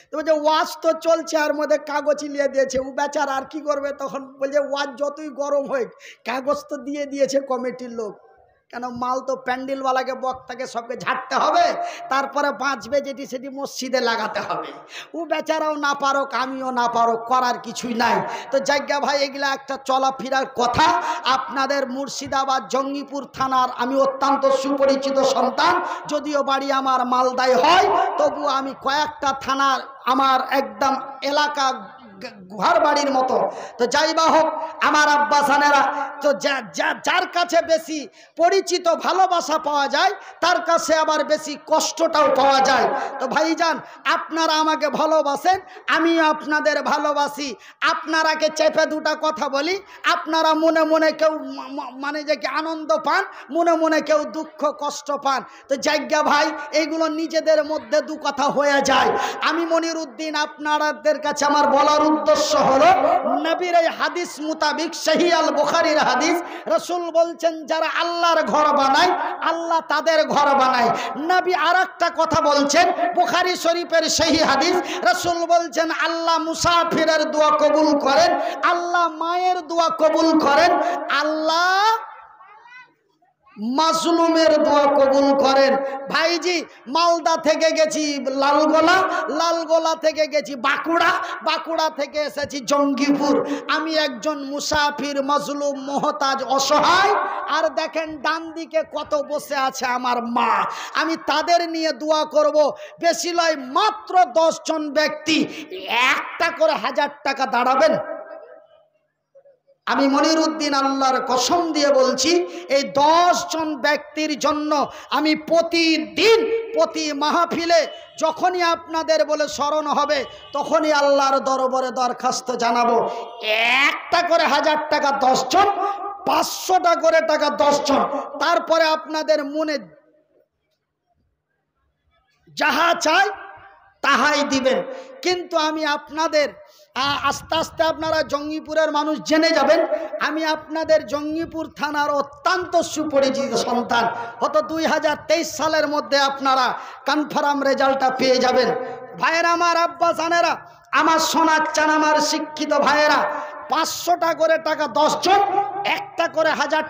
তো বলছে ওয়াজ তো চলছে, আর মধ্যে কাগজ নিয়ে দিয়েছে। ও বেচারা আর কি করবে? তখন বলছে ওয়াজ যতই গরম হোক, কাগজ তো দিয়ে দিয়েছে কমিটির লোক। কেন? মাল তো প্যান্ডেলওয়ালাকে, বক্তাকে সবকে ঝাড়তে হবে, তারপরে বাঁচবে যেটি সেটি মসজিদে লাগাতে হবে। ও বেচারাও না পারুক, আমিও না পারুক, করার কিছুই নাই। তো জায়গা ভাই, এগুলা একটা চলাফেরার কথা। আপনাদের মুর্শিদাবাদ জঙ্গিপুর থানার আমি অত্যন্ত সুপরিচিত সন্তান, যদিও বাড়ি আমার মালদায় হয়, তবু আমি কয়েকটা থানার আমার একদম এলাকা ঘর বাড়ির মতো। তো যাই বা হোক, আমার আব্বাসানেরা তো যার কাছে বেশি পরিচিত ভালোবাসা পাওয়া যায়, তার কাছে আবার বেশি কষ্টটাও পাওয়া যায়। তো ভাইজান, আপনারা আমাকে ভালোবাসেন, আমিও আপনাদের ভালোবাসি। আপনারাকে চেপে দুটা কথা বলি, আপনারা মনে মনে কেউ মানে যে কি আনন্দ পান, মনে মনে কেউ দুঃখ কষ্ট পান। তো জায়গা ভাই, এইগুলো নিজেদের মধ্যে দু কথা হয়ে যায়। আমি মনিরুদ্দিন, আপনাদের কাছে আমার বলার উদ্দেশ্য হলো, নবীর এই হাদিস মোতাবিক, সহিহ আল বুখারীর হাদিস, রাসূল বলছেন যারা আল্লাহর ঘর বানায়, আল্লাহ তাদের ঘর বানায়। নবী আরেকটা কথা বলছেন, বুখারী শরীফের সহিহ হাদিস, রাসূল বলছেন আল্লাহ মুসাফিরের দোয়া কবুল করেন, আল্লাহ মায়ের দোয়া কবুল করেন, আল্লাহ মাজলুমের দোয়া কবুল করেন। ভাইজি, মালদা থেকে গেছি লালগোলা, লালগোলা থেকে গেছি বাঁকুড়া, বাঁকুড়া থেকে এসেছি জঙ্গিপুর। আমি একজন মুসাফির, মাজলুম, মোহতাজ, অসহায়। আর দেখেন ডান দিকে কত বসে আছে আমার মা। আমি তাদের নিয়ে দোয়া করব। বেশি নয়, মাত্র 10 জন ব্যক্তি, একটা করে 1000 টাকা দাঁড়াবেন। আমি মনিরুদ্দিন আল্লাহর কসম দিয়ে বলছি, এই 10 জন ব্যক্তির জন্য আমি প্রতিদিন প্রতি মাহফিলে যখনই আপনাদের বলে স্মরণ হবে, তখনই আল্লাহর দরবারে দরখাস্ত জানাবো। একটা করে 1000 টাকা 10 জন, 500টা করে টাকা 10 জন। তারপরে আপনাদের মনে যাহা চাই তাহাই দিবেন। কিন্তু আমি আপনাদের আস্তে আস্তে আপনারা জঙ্গিপুরের মানুষ জেনে যাবেন, আমি আপনাদের জঙ্গিপুর থানার অত্যন্ত সুপরিচিত সন্তান। হয়তো 2023 সালের মধ্যে আপনারা কনফার্ম রেজাল্টটা পেয়ে যাবেন। ভাইয়েরা আমার, আব্বাসানেরা, আমার সোনার চান, আমার শিক্ষিত ভাইয়েরা, 500টা করে টাকা 10 জন, একটা করে 1000